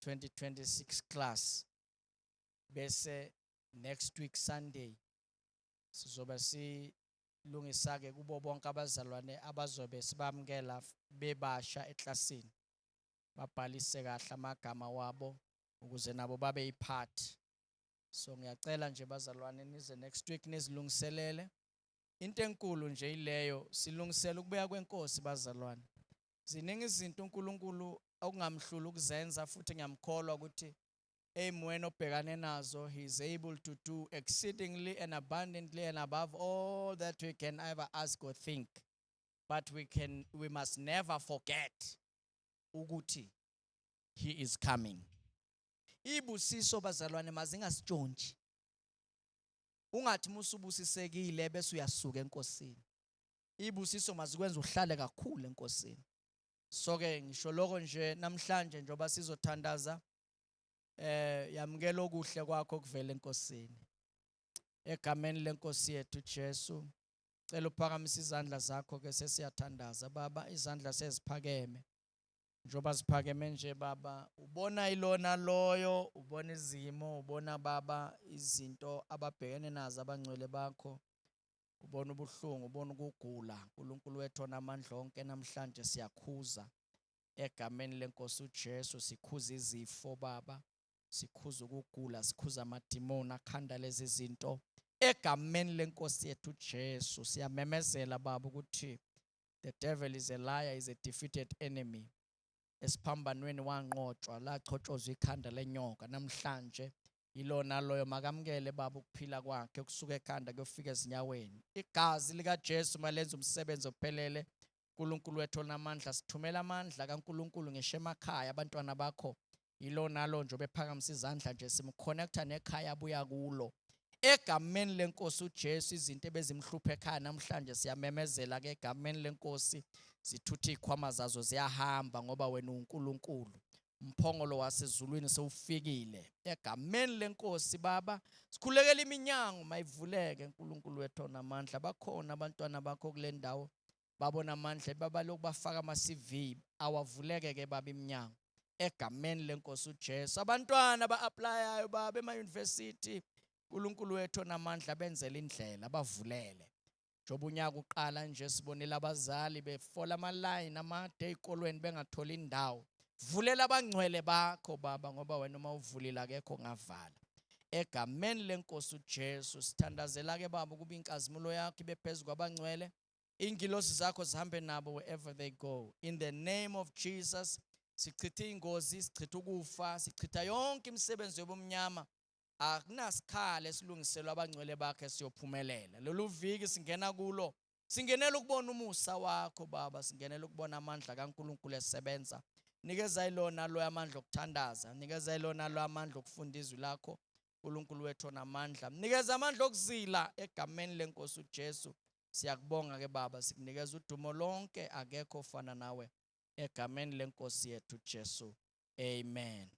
2026 class bese next week Sunday sizoba silungisa ke kubo bonke abazalwane abazobe sibamkela bebasha eklasini babhalise kahle amagama wabo ukuze nabo babe yiphathi. So ngiyacela nje bazalwane nize next week nizilungiselele. Into enkulu nje ileyo, silungisela ukubuya kwenkosi bazalwane. Ziningi izinto uNkulunkulu okungamhlula ukuzenza futhi ngiyamkholwa ukuthi emweni obhekane nazo he is able to do exceedingly and abundantly and above all that we can ever ask or think. But we must never forget ukuthi he is coming. Ibusiso bazalwane mazingasitshontshe. Ungathi musubusisekile bese uyasuka enkosini. Ibusiso mazikwenza uhlale kakhulu enkosini. So ke ngisho lokho nje namhlanje njoba sizothandaza yamukela okuhle kwakho kuvela enkosini. Egameni lenkosi yethu Jesu, cela uphakamise izandla zakho ke sesiyathandaza baba, izandla seziphakeme. Njoba ziphakeme nje baba, ubona ilona loyo, ubona izimo, ubona baba izinto ababhekene nazo abangcwele bakho. Ubona ubuhlungu, ubona ukugula. uNkulunkulu wethu onamandla onke namhlanje siyakhuza egameni lenkosi uJesu, sikhuza izifo baba, sikhuza ukugula, sikhuza amadimoni akhanda lezi zinto egameni lenkosi yethu uJesu. Siyamemezela baba ukuthi the devil is a liar, is a defeated enemy. Esiphambanweni wanqotshwa lachotshozwa ikhanda lenyoka. Namhlanje ilona loyo makamukele baba ukuphila kwakhe kusuka ekhanda kuyofika ezinyaweni. Igazi lika Jesu malenza umsebenzi ophelele. uNkulunkulu wethu onamandla, sithumela amandla kaNkulunkulu ngisho emakhaya abantwana bakho. Ilona lo nje bephakamise izandla nje simconnecta nekhaya abuya kulo. Egameni lenkosi uJesu izinto ebezimhlupha ekhaya namhlanje siyamemezela ke egameni lenkosi zithutha izikhwama zazo ziyahamba ngoba wena uNkulunkulu. Umphongolo wasezulwini sewufikile egameni lenkosi baba. Sikhulekela iminyango mayivuleke uNkulunkulu wethu onamandla. Bakhona abantwana bakho kule ndawo babona amandla baba lokubafaka ama-CV awavuleke ke baba iminyango egameni lenkosi uJesu. Abantwana ba-applyayo baba ema-university uNkulunkulu wethu onamandla benzele indlela bavulele. Njoba unyaka uqala nje sibonile abazali befola ama-line amade ezikolweni bengatholi indawo. Vulela abangcwele bakho baba ngoba wena uma uvulile akekho ngavala. Egameni lenkosi uJesu sithandazela ke baba kuba inkazimulo yakho ibe phezulu kwabangcwele. Ingilosi zakho zihambe nabo wherever they go. In the name of Jesus, sichitha ingozi, sichitha ukufa, sichitha yonke imisebenzi yobumnyama. Akunasikhala esilungiselwa abangcwele bakhe siyophumelela. Lolu viki singena kulo, singenela ukubona umusa wakho baba, singenela ukubona amandla kaNkulunkulu esebenza. Nikeza ilona lo amandla okuthandaza, nikeza ilona lo amandla okufunda izwi lakho uNkulunkulu wethu onamandla. Nikeza amandla okuzila egameni lenkosi uJesu. Siyakubonga ke baba, sikunikeza udumo lonke, akekho ofana nawe egameni lenkosi yethu Jesu. Amen.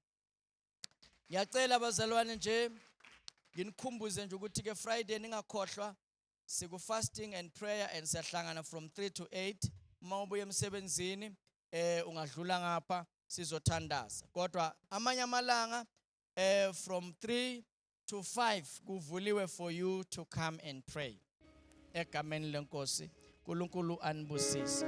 Ngiyacela abazalwane nje nginikhumbuze nje ukuthi ke Friday ningakhohlwa siku fasting and prayer and siyahlangana from 3 to 8. Uma ubuye emsebenzini ungadlula ngapha sizothandaza. Kodwa amanye amalanga from 3 to 5 kuvuliwe for you to come and pray. Egameni lenkosi uNkulunkulu anibusise.